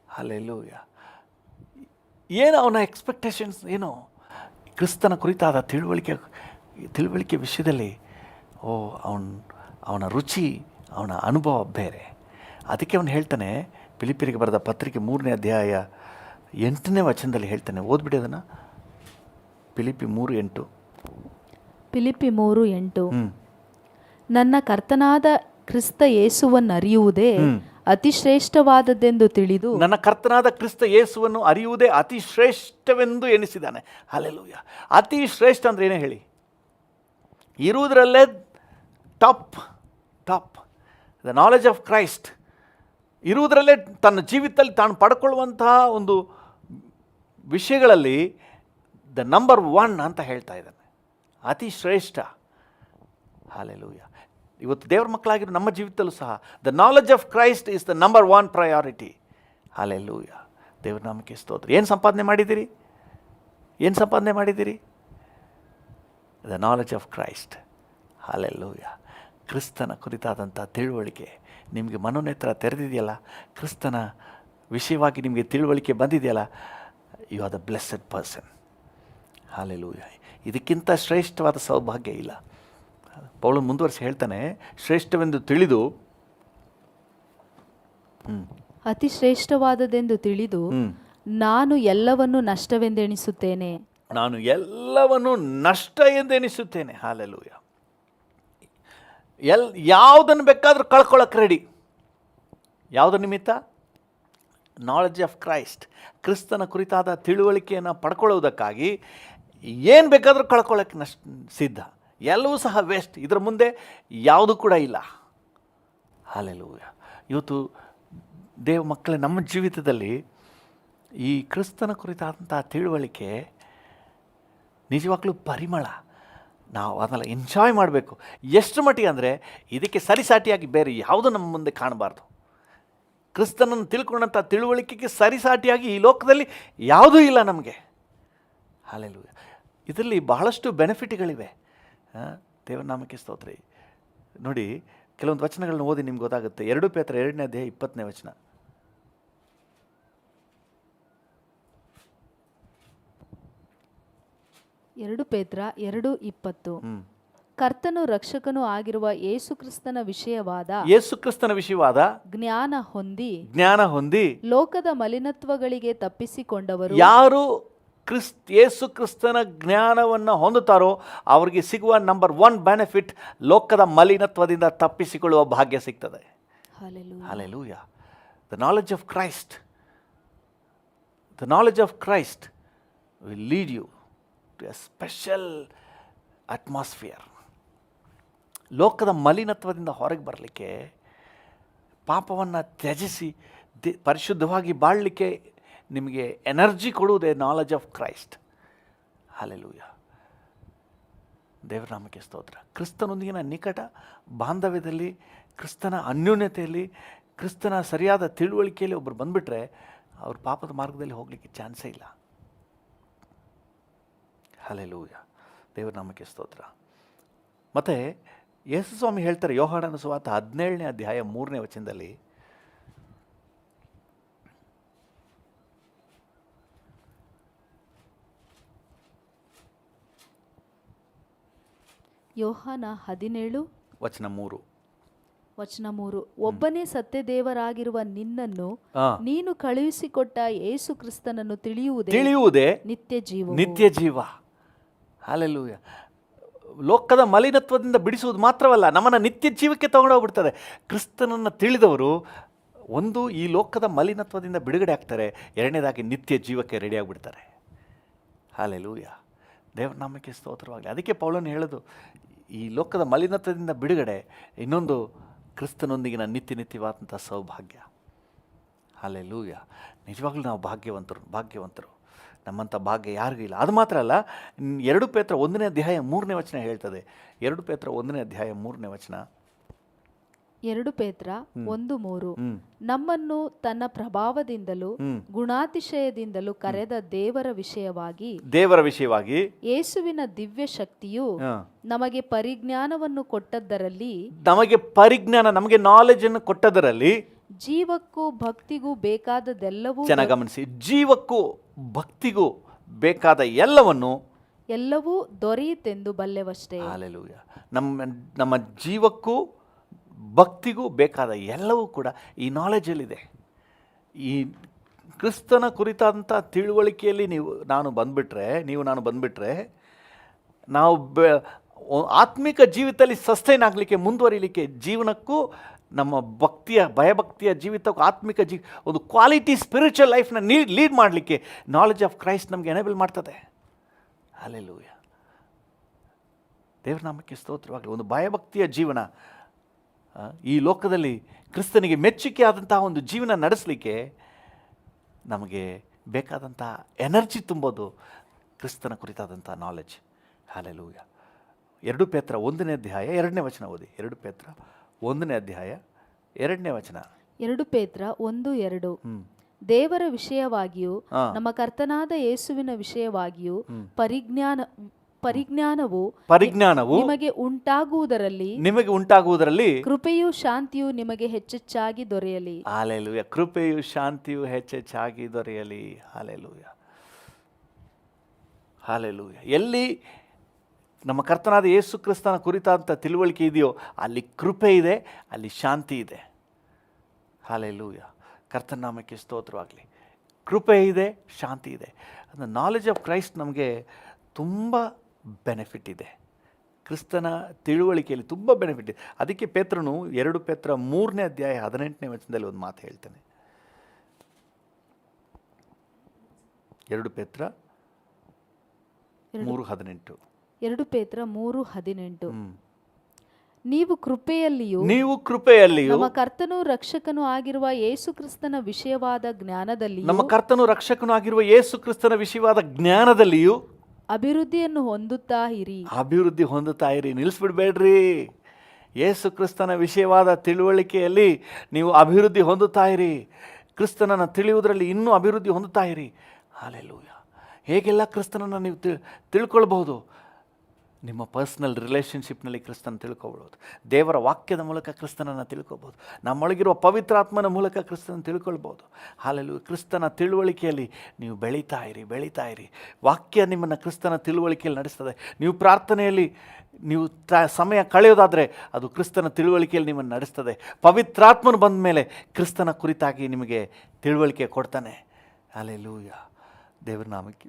ಹಲ್ಲೆಲೂಯಾ. ಏನು ಅವನ ಎಕ್ಸ್ಪೆಕ್ಟೇಷನ್ಸ್, ಏನು ಕ್ರಿಸ್ತನ ಕುರಿತಾದ ತಿಳುವಳಿಕೆ ವಿಷಯದಲ್ಲಿ ಅವನ ರುಚಿ, ಅವನ ಅನುಭವ ಬೇರೆ. ಅದಕ್ಕೆ ಅವನು ಹೇಳ್ತಾನೆ, ಫಿಲಿಪಿಯರಿಗೆ ಬರೆದ ಪತ್ರಿಕೆ 3ನೇ ಅಧ್ಯಾಯ 8ನೇ ವಚನದಲ್ಲಿ ಹೇಳ್ತಾನೆ, ಓದ್ಬಿಡಿ ಅದನ್ನು. ಫಿಲಿಪಿ 3:8. ಫಿಲಿಪಿ 3:8. ನನ್ನ ಕರ್ತನಾದ ಕ್ರಿಸ್ತ ಯೇಸುವನ್ನು ಅರಿಯುವುದೇ ಅತಿ ಶ್ರೇಷ್ಠವಾದದ್ದೆಂದು ತಿಳಿದು. ನನ್ನ ಕರ್ತನಾದ ಕ್ರಿಸ್ತ ಯೇಸುವನ್ನು ಅರಿಯುವುದೇ ಅತಿ ಶ್ರೇಷ್ಠವೆಂದು ಎನಿಸಿದ್ದಾನೆ. ಹಲ್ಲೆಲೂಯಾ. ಅತಿ ಶ್ರೇಷ್ಠ ಅಂದರೆ ಏನೇ ಹೇಳಿ, ಇರುವುದರಲ್ಲೇ top. The knowledge of Christ ಇರುವುದರಲ್ಲೇ ತನ್ನ ಜೀವಿತದಲ್ಲಿ ತಾನು ಪಡ್ಕೊಳ್ಳುವಂತಹ ಒಂದು ವಿಷಯಗಳಲ್ಲಿ ದ ನಂಬರ್ 1 ಅಂತ ಹೇಳ್ತಾ ಇದ್ದಾನೆ. ಅತಿ ಶ್ರೇಷ್ಠ. ಹಲ್ಲೆಲೂಯಾ. ಇವತ್ತು ದೇವರ ಮಕ್ಕಳಾಗಿರೋ ನಮ್ಮ ಜೀವಿತದಲ್ಲೂ ಸಹ the knowledge of Christ is the number 1 priority. Hallelujah, ದೇವರ ನಾಮಕ್ಕೆ ಸ್ತೋತ್ರ. ಏನು ಸಂಪಾದನೆ ಮಾಡಿದ್ದೀರಿ? The knowledge of Christ. Hallelujah. ಕ್ರಿಸ್ತನ ಕುರಿತಾದಂಥ ತಿಳುವಳಿಕೆ ನಿಮಗೆ ಮನೋನೇತ್ರ ತೆರೆದಿದೆಯಲ್ಲ, ಕ್ರಿಸ್ತನ ವಿಷಯವಾಗಿ ನಿಮಗೆ ತಿಳುವಳಿಕೆ ಬಂದಿದೆಯಲ್ಲ, you are the blessed person. Hallelujah. ಇದಕ್ಕಿಂತ ಶ್ರೇಷ್ಠವಾದ ಸೌಭಾಗ್ಯ ಇಲ್ಲ. ಪೌಲನು ಮುಂದುವರಿಸಿ ಹೇಳ್ತಾನೆ, ಶ್ರೇಷ್ಠವೆಂದು ತಿಳಿದು, ಅತಿ ಶ್ರೇಷ್ಠವಾದದೆಂದು ತಿಳಿದು ನಾನು ಎಲ್ಲವನ್ನು ನಷ್ಟವೆಂದೆಣಿಸುತ್ತೇನೆ. ಹಲ್ಲೆಲೂಯಾ. ಯಾವುದನ್ನು ಬೇಕಾದರೂ ಕಳ್ಕೊಳ್ಳೋಕೆ ರೆಡಿ. ಯಾವುದರ ನಿಮಿತ್ತ? Knowledge of Christ. ಕ್ರಿಸ್ತನ ಕುರಿತಾದ ತಿಳುವಳಿಕೆಯನ್ನು ಪಡ್ಕೊಳ್ಳೋದಕ್ಕಾಗಿ ಏನು ಬೇಕಾದರೂ ಕಳ್ಕೊಳ್ಳೋಕ್ಕೆ ಸಿದ್ಧ. ಎಲ್ಲವೂ ಸಹ ವೇಸ್ಟ್. ಇದರ ಮುಂದೆ ಯಾವುದು ಕೂಡ ಇಲ್ಲ. ಹಲ್ಲೆಲೂಯಾ. ಇವತ್ತು ದೇವ ಮಕ್ಕಳೇ, ನಮ್ಮ ಜೀವಿತದಲ್ಲಿ ಈ ಕ್ರಿಸ್ತನ ಕುರಿತಾದಂಥ ತಿಳುವಳಿಕೆ ನಿಜವಾಗ್ಲೂ ಪರಿಮಳ. ನಾವು ಅದನ್ನೆಲ್ಲ ಎಂಜಾಯ್ ಮಾಡಬೇಕು. ಎಷ್ಟು ಮಟ್ಟಿಗೆ ಅಂದರೆ, ಇದಕ್ಕೆ ಸರಿಸಾಟಿಯಾಗಿ ಬೇರೆ ಯಾವುದು ನಮ್ಮ ಮುಂದೆ ಕಾಣಬಾರ್ದು. ಕ್ರಿಸ್ತನನ್ನು ತಿಳ್ಕೊಂಡಂಥ ತಿಳುವಳಿಕೆಗೆ ಸರಿಸಾಟಿಯಾಗಿ ಈ ಲೋಕದಲ್ಲಿ ಯಾವುದೂ ಇಲ್ಲ ನಮಗೆ. ಹಲ್ಲೆಲೂಯಾ. ಇದರಲ್ಲಿ ಬಹಳಷ್ಟು ಬೆನಿಫಿಟ್ಗಳಿವೆ. ದೇವರ ನಾಮಕ್ಕೆ ಸ್ತೋತ್ರ. ನೋಡಿ, ಕೆಲವೊಂದು ವಚನಗಳನ್ನ ಓದಿ ನಿಮ್ಗೆ ಗೊತ್ತಾಗುತ್ತೆ. 2 ಪೇತ್ರ 2ನೇ ಅಧ್ಯಾಯ 20ನೇ ವಚನ. 2 ಪೇತ್ರ 2:20. ಕರ್ತನು ರಕ್ಷಕನೂ ಆಗಿರುವ ಯೇಸುಕ್ರಿಸ್ತನ ವಿಷಯವಾದ ಜ್ಞಾನ ಹೊಂದಿ ಲೋಕದ ಮಲಿನತ್ವಗಳಿಗೆ ತಪ್ಪಿಸಿಕೊಂಡವರು. ಯಾರು ಯೇಸು ಕ್ರಿಸ್ತನ ಜ್ಞಾನವನ್ನು ಹೊಂದುತ್ತಾರೋ ಅವರಿಗೆ ಸಿಗುವ ನಂಬರ್ 1 ಬೆನಿಫಿಟ್, ಲೋಕದ ಮಲಿನತ್ವದಿಂದ ತಪ್ಪಿಸಿಕೊಳ್ಳುವ ಭಾಗ್ಯ ಸಿಗ್ತದೆ. Hallelujah. The knowledge of Christ will lead you to a special atmosphere. ಲೋಕದ ಮಲಿನತ್ವದಿಂದ ಹೊರಗೆ ಬರಲಿಕ್ಕೆ ಪಾಪವನ್ನು ತ್ಯಜಿಸಿ ಪರಿಶುದ್ಧವಾಗಿ ಬಾಳಲಿಕ್ಕೆ ನಿಮಗೆ ಎನರ್ಜಿ ಕೊಡುವುದೇ ನಾಲೆಜ್ ಆಫ್ ಕ್ರೈಸ್ಟ್. ಹಲ್ಲೆಲೂಯಾ. ದೇವರ ನಾಮಕ್ಕೆ ಸ್ತೋತ್ರ. ಕ್ರಿಸ್ತನೊಂದಿಗಿನ ನಿಕಟ ಬಾಂಧವ್ಯದಲ್ಲಿ, ಕ್ರಿಸ್ತನ ಅನ್ಯೋನ್ಯತೆಯಲ್ಲಿ, ಕ್ರಿಸ್ತನ ಸರಿಯಾದ ತಿಳುವಳಿಕೆಯಲ್ಲಿ ಒಬ್ಬರು ಬಂದುಬಿಟ್ರೆ ಅವ್ರ ಪಾಪದ ಮಾರ್ಗದಲ್ಲಿ ಹೋಗಲಿಕ್ಕೆ ಚಾನ್ಸೇ ಇಲ್ಲ. ಹಲ್ಲೆಲೂಯಾ. ದೇವರ ನಾಮಕ್ಕೆ ಸ್ತೋತ್ರ. ಮತ್ತು ಯೇಸು ಸ್ವಾಮಿ ಹೇಳ್ತಾರೆ ಯೋಹಾನನ ಸುವಾರ್ತೆ 17ನೇ ಅಧ್ಯಾಯ 3ನೇ ವಚನದಲ್ಲಿ, ಯೋಹಾನ 17 ವಚನ 3. ಒಬ್ಬನೇ ಸತ್ಯದೇವರಾಗಿರುವ ನಿನ್ನನ್ನು ನೀನು ಕಳುಹಿಸಿಕೊಟ್ಟ ಯೇಸು ಕ್ರಿಸ್ತನನ್ನು ತಿಳಿಯುವುದೇ ನಿತ್ಯ ಜೀವ. ಹಲ್ಲೆಲೂಯಾ. ಲೋಕದ ಮಲಿನತ್ವದಿಂದ ಬಿಡಿಸುವುದು ಮಾತ್ರವಲ್ಲ, ನಮ್ಮನ್ನು ನಿತ್ಯ ಜೀವಕ್ಕೆ ತಗೊಂಡೋಗ್ಬಿಡ್ತಾರೆ. ಕ್ರಿಸ್ತನನ್ನು ತಿಳಿದವರು ಒಂದು ಈ ಲೋಕದ ಮಲಿನತ್ವದಿಂದ ಬಿಡುಗಡೆ ಆಗ್ತಾರೆ, ಎರಡನೇದಾಗಿ ನಿತ್ಯ ಜೀವಕ್ಕೆ ರೆಡಿಯಾಗಿಬಿಡ್ತಾರೆ. ಹಲ್ಲೆಲೂಯಾ. ದೇವರ ನಾಮಕ್ಕೆ ಸ್ತೋತ್ರವಾಗಲಿ. ಅದಕ್ಕೆ ಪೌಲನು ಹೇಳೋದು, ಈ ಲೋಕದ ಮಲಿನತ್ವದಿಂದ ಬಿಡುಗಡೆ, ಇನ್ನೊಂದು ಕ್ರಿಸ್ತನೊಂದಿಗಿನ ನಿತ್ಯವಾದಂಥ ಸೌಭಾಗ್ಯ. ಹಲ್ಲೆಲೂಯಾ. ನಿಜವಾಗ್ಲೂ ನಾವು ಭಾಗ್ಯವಂತರು. ನಮ್ಮಂಥ ಭಾಗ್ಯ ಯಾರಿಗೂ ಇಲ್ಲ. ಅದು ಮಾತ್ರ ಅಲ್ಲ, 2 ಪೇತ್ರ 1ನೇ ಅಧ್ಯಾಯ 3ನೇ ವಚನ ಹೇಳ್ತದೆ. 2 ಪೇತ್ರ 1ನೇ ಅಧ್ಯಾಯ 3ನೇ ವಚನ. 2 ಪೇತ್ರ 1:3 ನಮ್ಮನ್ನು ತನ್ನ ಪ್ರಭಾವದಿಂದಲೂ ಗುಣಾತಿಶಯದಿಂದಲೂ ಕರೆದ ದೇವರ ವಿಷಯವಾಗಿ ಯೇಸುವಿನ ದಿವ್ಯ ಶಕ್ತಿಯು ನಮಗೆ ಪರಿಜ್ಞಾನವನ್ನು ಕೊಟ್ಟದ್ದರಲ್ಲಿ, ನಮಗೆ ನಾಲೆಜ್ ಅನ್ನು ಕೊಟ್ಟದರಲ್ಲಿ, ಜೀವಕ್ಕೂ ಭಕ್ತಿಗೂ ಬೇಕಾದದೆಲ್ಲವೂ, ಚೆನ್ನಾಗಿ ಗಮನಿಸಿ, ಜೀವಕ್ಕೂ ಭಕ್ತಿಗೂ ಬೇಕಾದ ಎಲ್ಲವೂ ದೊರೆಯುತ್ತೆಂದು ಬಲ್ಲೆವಷ್ಟೇ. ಹಲ್ಲೆಲೂಯಾ. ನಮ್ಮ ಜೀವಕ್ಕೂ ಭಕ್ತಿಗೂ ಬೇಕಾದ ಎಲ್ಲವೂ ಕೂಡ ಈ ನಾಲೆಜಲ್ಲಿದೆ. ಈ ಕ್ರಿಸ್ತನ ಕುರಿತಾದಂಥ ತಿಳುವಳಿಕೆಯಲ್ಲಿ ನಾನು ಬಂದುಬಿಟ್ರೆ ನಾವು ಆತ್ಮಿಕ ಜೀವಿತದಲ್ಲಿ ಸಸ್ಟೈನ್ ಆಗಲಿಕ್ಕೆ, ಮುಂದುವರಿಲಿಕ್ಕೆ, ಜೀವನಕ್ಕೂ ನಮ್ಮ ಭಯಭಕ್ತಿಯ ಜೀವಿತಕ್ಕೂ ಆತ್ಮಿಕ ಒಂದು ಕ್ವಾಲಿಟಿ ಸ್ಪಿರಿಚುವಲ್ ಲೈಫ್ನ ಲೀಡ್ ಮಾಡಲಿಕ್ಕೆ ನಾಲೆಜ್ ಆಫ್ ಕ್ರೈಸ್ಟ್ ನಮಗೆ ಎನೇಬಲ್ ಮಾಡ್ತದೆ. ಹಲ್ಲೆಲೂಯಾ. ದೇವರ ನಾಮಕ್ಕೆ ಸ್ತೋತ್ರವಾಗಲಿ. ಒಂದು ಭಯಭಕ್ತಿಯ ಜೀವನ, ಈ ಲೋಕದಲ್ಲಿ ಕ್ರಿಸ್ತನಿಗೆ ಮೆಚ್ಚುಗೆ ಆದಂತಹ ಒಂದು ಜೀವನ ನಡೆಸಲಿಕ್ಕೆ ನಮಗೆ ಬೇಕಾದಂಥ ಎನರ್ಜಿ ತುಂಬೋದು ಕ್ರಿಸ್ತನ ಕುರಿತಾದಂಥ ನಾಲೆಜ್. ಹಲ್ಲೆಲೂಯಾ. 2 ಪೇತ್ರ 1ನೇ ಅಧ್ಯಾಯ 2ನೇ ವಚನ ಓದಿ. 2 ಪೇತ್ರ 1ನೇ ಅಧ್ಯಾಯ 2ನೇ ವಚನ. 2 ಪೇತ್ರ 1:2 ದೇವರ ವಿಷಯವಾಗಿಯೂ ನಮ್ಮ ಕರ್ತನಾದ ಯೇಸುವಿನ ವಿಷಯವಾಗಿಯೂ ಪರಿಜ್ಞಾನವು ನಿಮಗೆ ಉಂಟಾಗುವುದರಲ್ಲಿ ಕೃಪೆಯೂ ಶಾಂತಿಯೂ ನಿಮಗೆ ಹೆಚ್ಚೆಚ್ಚಾಗಿ ದೊರೆಯಲಿ. ಹಲ್ಲೆಲೂಯಾ. ಕೃಪೆಯೂ ಶಾಂತಿಯೂ ಹೆಚ್ಚೆಚ್ಚಾಗಿ ದೊರೆಯಲಿ. ಹಲ್ಲೆಲೂಯಾ. ಹಲ್ಲೆಲೂಯಾ. ಎಲ್ಲಿ ನಮ್ಮ ಕರ್ತನಾದ ಯೇಸು ಕ್ರಿಸ್ತನ ಕುರಿತಾದಂಥ ತಿಳುವಳಿಕೆ ಇದೆಯೋ ಅಲ್ಲಿ ಕೃಪೆ ಇದೆ, ಅಲ್ಲಿ ಶಾಂತಿ ಇದೆ. ಹಲ್ಲೆಲೂಯಾ. ಕರ್ತನ ನಾಮಕ್ಕೆ ಸ್ತೋತ್ರವಾಗಲಿ. ಕೃಪೆ ಇದೆ, ಶಾಂತಿ ಇದೆ. ಅದು ನಾಲೆಜ್ ಆಫ್ ಕ್ರೈಸ್ಟ್ ನಮಗೆ ತುಂಬ ಬೆನಿಫಿಟ್ ಇದೆ. ಕ್ರಿಸ್ತನ ತಿಳುವಳಿಕೆಯಲ್ಲಿ ತುಂಬ ಬೆನಿಫಿಟ್ ಇದೆ. ಅದಕ್ಕೆ ಪೇತ್ರನು 2 ಪೇತ್ರ 3ನೇ ಅಧ್ಯಾಯ 18ನೇ ವಚನದಲ್ಲಿ ಒಂದು ಮಾತು ಹೇಳ್ತಾನೆ. 2 ಪೇತ್ರ 3:18. 2 ಪೇತ್ರ 3:18 ನೀವು ಕೃಪೆಯಲ್ಲಿಯೂ ನಮ್ಮ ಕರ್ತನೂ ರಕ್ಷಕನೂ ಆಗಿರುವ ಯೇಸು ಕ್ರಿಸ್ತನ ವಿಷಯವಾದ ಜ್ಞಾನದಲ್ಲಿಯೂ ಅಭಿವೃದ್ಧಿಯನ್ನು ಹೊಂದುತ್ತಾ ಇರಿ. ನಿಲ್ಲಿಸ್ಬಿಡ್ಬೇಡ್ರಿ. ಯೇಸು ಕ್ರಿಸ್ತನ ವಿಷಯವಾದ ತಿಳುವಳಿಕೆಯಲ್ಲಿ ನೀವು ಅಭಿವೃದ್ಧಿ ಹೊಂದುತ್ತಾ ಇರಿ. ಕ್ರಿಸ್ತನನ್ನು ತಿಳಿಯುವುದರಲ್ಲಿ ಇನ್ನೂ ಅಭಿವೃದ್ಧಿ ಹೊಂದುತ್ತಾ ಇರಿ. ಹಲ್ಲೆಲೂಯಾ. ಹೇಗೆಲ್ಲ ಕ್ರಿಸ್ತನನ್ನು ನೀವು ತಿಳ್ಕೊಳ್ಬಹುದು? ನಿಮ್ಮ ಪರ್ಸ್ನಲ್ ರಿಲೇಷನ್ಶಿಪ್ನಲ್ಲಿ ಕ್ರಿಸ್ತನ ತಿಳ್ಕೊಳ್ಬೋದು. ದೇವರ ವಾಕ್ಯದ ಮೂಲಕ ಕ್ರಿಸ್ತನನ್ನು ತಿಳ್ಕೊಬೋದು. ನಮ್ಮೊಳಗಿರುವ ಪವಿತ್ರಾತ್ಮನ ಮೂಲಕ ಕ್ರಿಸ್ತನ ತಿಳ್ಕೊಳ್ಬೋದು. ಹಲ್ಲೆಲೂಯಾ. ಕ್ರಿಸ್ತನ ತಿಳುವಳಿಕೆಯಲ್ಲಿ ನೀವು ಬೆಳೀತಾ ಇರಿ. ವಾಕ್ಯ ನಿಮ್ಮನ್ನು ಕ್ರಿಸ್ತನ ತಿಳುವಳಿಕೆಯಲ್ಲಿ ನಡೆಸ್ತದೆ. ನೀವು ಪ್ರಾರ್ಥನೆಯಲ್ಲಿ ನೀವು ಸಮಯ ಕಳೆಯೋದಾದರೆ ಅದು ಕ್ರಿಸ್ತನ ತಿಳುವಳಿಕೆಯಲ್ಲಿ ನಿಮ್ಮನ್ನು ನಡೆಸ್ತದೆ. ಪವಿತ್ರಾತ್ಮನು ಬಂದ ಮೇಲೆ ಕ್ರಿಸ್ತನ ಕುರಿತಾಗಿ ನಿಮಗೆ ತಿಳುವಳಿಕೆ ಕೊಡ್ತಾನೆ. ಹಲ್ಲೆಲೂಯಾ. ದೇವರ ನಾಮಕ್ಕೆ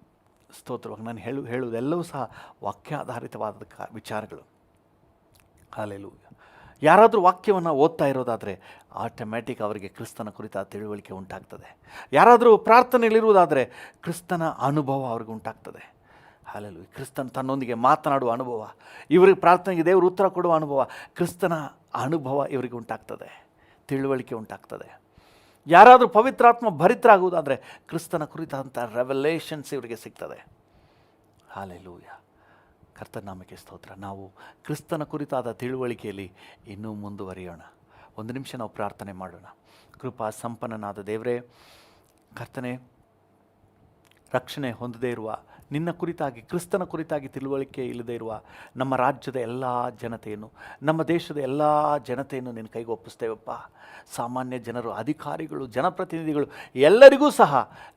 ಸ್ತೋತ್ರವಾಗಿ ನಾನು ಹೇಳುವುದೆಲ್ಲವೂ ಸಹ ವಾಕ್ಯಾಧಾರಿತವಾದ ವಿಚಾರಗಳು. ಹಲ್ಲೆಲೂಯಾ. ಯಾರಾದರೂ ವಾಕ್ಯವನ್ನು ಓದ್ತಾ ಇರೋದಾದರೆ ಆಟೋಮ್ಯಾಟಿಕ್ ಅವರಿಗೆ ಕ್ರಿಸ್ತನ ಕುರಿತಾದ ತಿಳುವಳಿಕೆ ಉಂಟಾಗ್ತದೆ. ಯಾರಾದರೂ ಪ್ರಾರ್ಥನೆಯಲ್ಲಿರುವುದಾದರೆ ಕ್ರಿಸ್ತನ ಅನುಭವ ಅವ್ರಿಗೆ ಉಂಟಾಗ್ತದೆ. ಹಲ್ಲೆಲೂಯಾ. ಕ್ರಿಸ್ತನ ತನ್ನೊಂದಿಗೆ ಮಾತನಾಡುವ ಅನುಭವ, ಇವರಿಗೆ ಪ್ರಾರ್ಥನೆಗೆ ದೇವರು ಉತ್ತರ ಕೊಡುವ ಅನುಭವ, ಕ್ರಿಸ್ತನ ಅನುಭವ ಇವರಿಗೆ ಉಂಟಾಗ್ತದೆ. ತಿಳುವಳಿಕೆ ಉಂಟಾಗ್ತದೆ. ಯಾರಾದರೂ ಪವಿತ್ರಾತ್ಮ ಭರಿತರಾಗುವುದಾದರೆ ಕ್ರಿಸ್ತನ ಕುರಿತಾದಂಥ ರೆವಲೇಷನ್ಸ್ ಇವರಿಗೆ ಸಿಗ್ತದೆ. ಹಾಲೆಲೂಯ. ಕರ್ತನ ನಾಮಕ್ಕೆ ಸ್ತೋತ್ರ. ನಾವು ಕ್ರಿಸ್ತನ ಕುರಿತಾದ ತಿಳುವಳಿಕೆಯಲ್ಲಿ ಇನ್ನೂ ಮುಂದುವರಿಯೋಣ. ಒಂದು ನಿಮಿಷ ನಾವು ಪ್ರಾರ್ಥನೆ ಮಾಡೋಣ. ಕೃಪಾ ಸಂಪನ್ನನಾದ ದೇವರೇ, ಕರ್ತನೆ, ರಕ್ಷಣೆ ಹೊಂದದೇ ಇರುವ, ನಿನ್ನ ಕುರಿತಾಗಿ, ಕ್ರಿಸ್ತನ ಕುರಿತಾಗಿ ತಿಳುವಳಿಕೆ ಇಲ್ಲದೇ ಇರುವ ನಮ್ಮ ರಾಜ್ಯದ ಎಲ್ಲ ಜನತೆಯನ್ನು, ನಮ್ಮ ದೇಶದ ಎಲ್ಲ ಜನತೆಯನ್ನು ನಿನ್ನ ಕೈಗೆ ಒಪ್ಪಿಸ್ತೇವಪ್ಪ. ಸಾಮಾನ್ಯ ಜನರು, ಅಧಿಕಾರಿಗಳು, ಜನಪ್ರತಿನಿಧಿಗಳು ಎಲ್ಲರಿಗೂ ಸಹ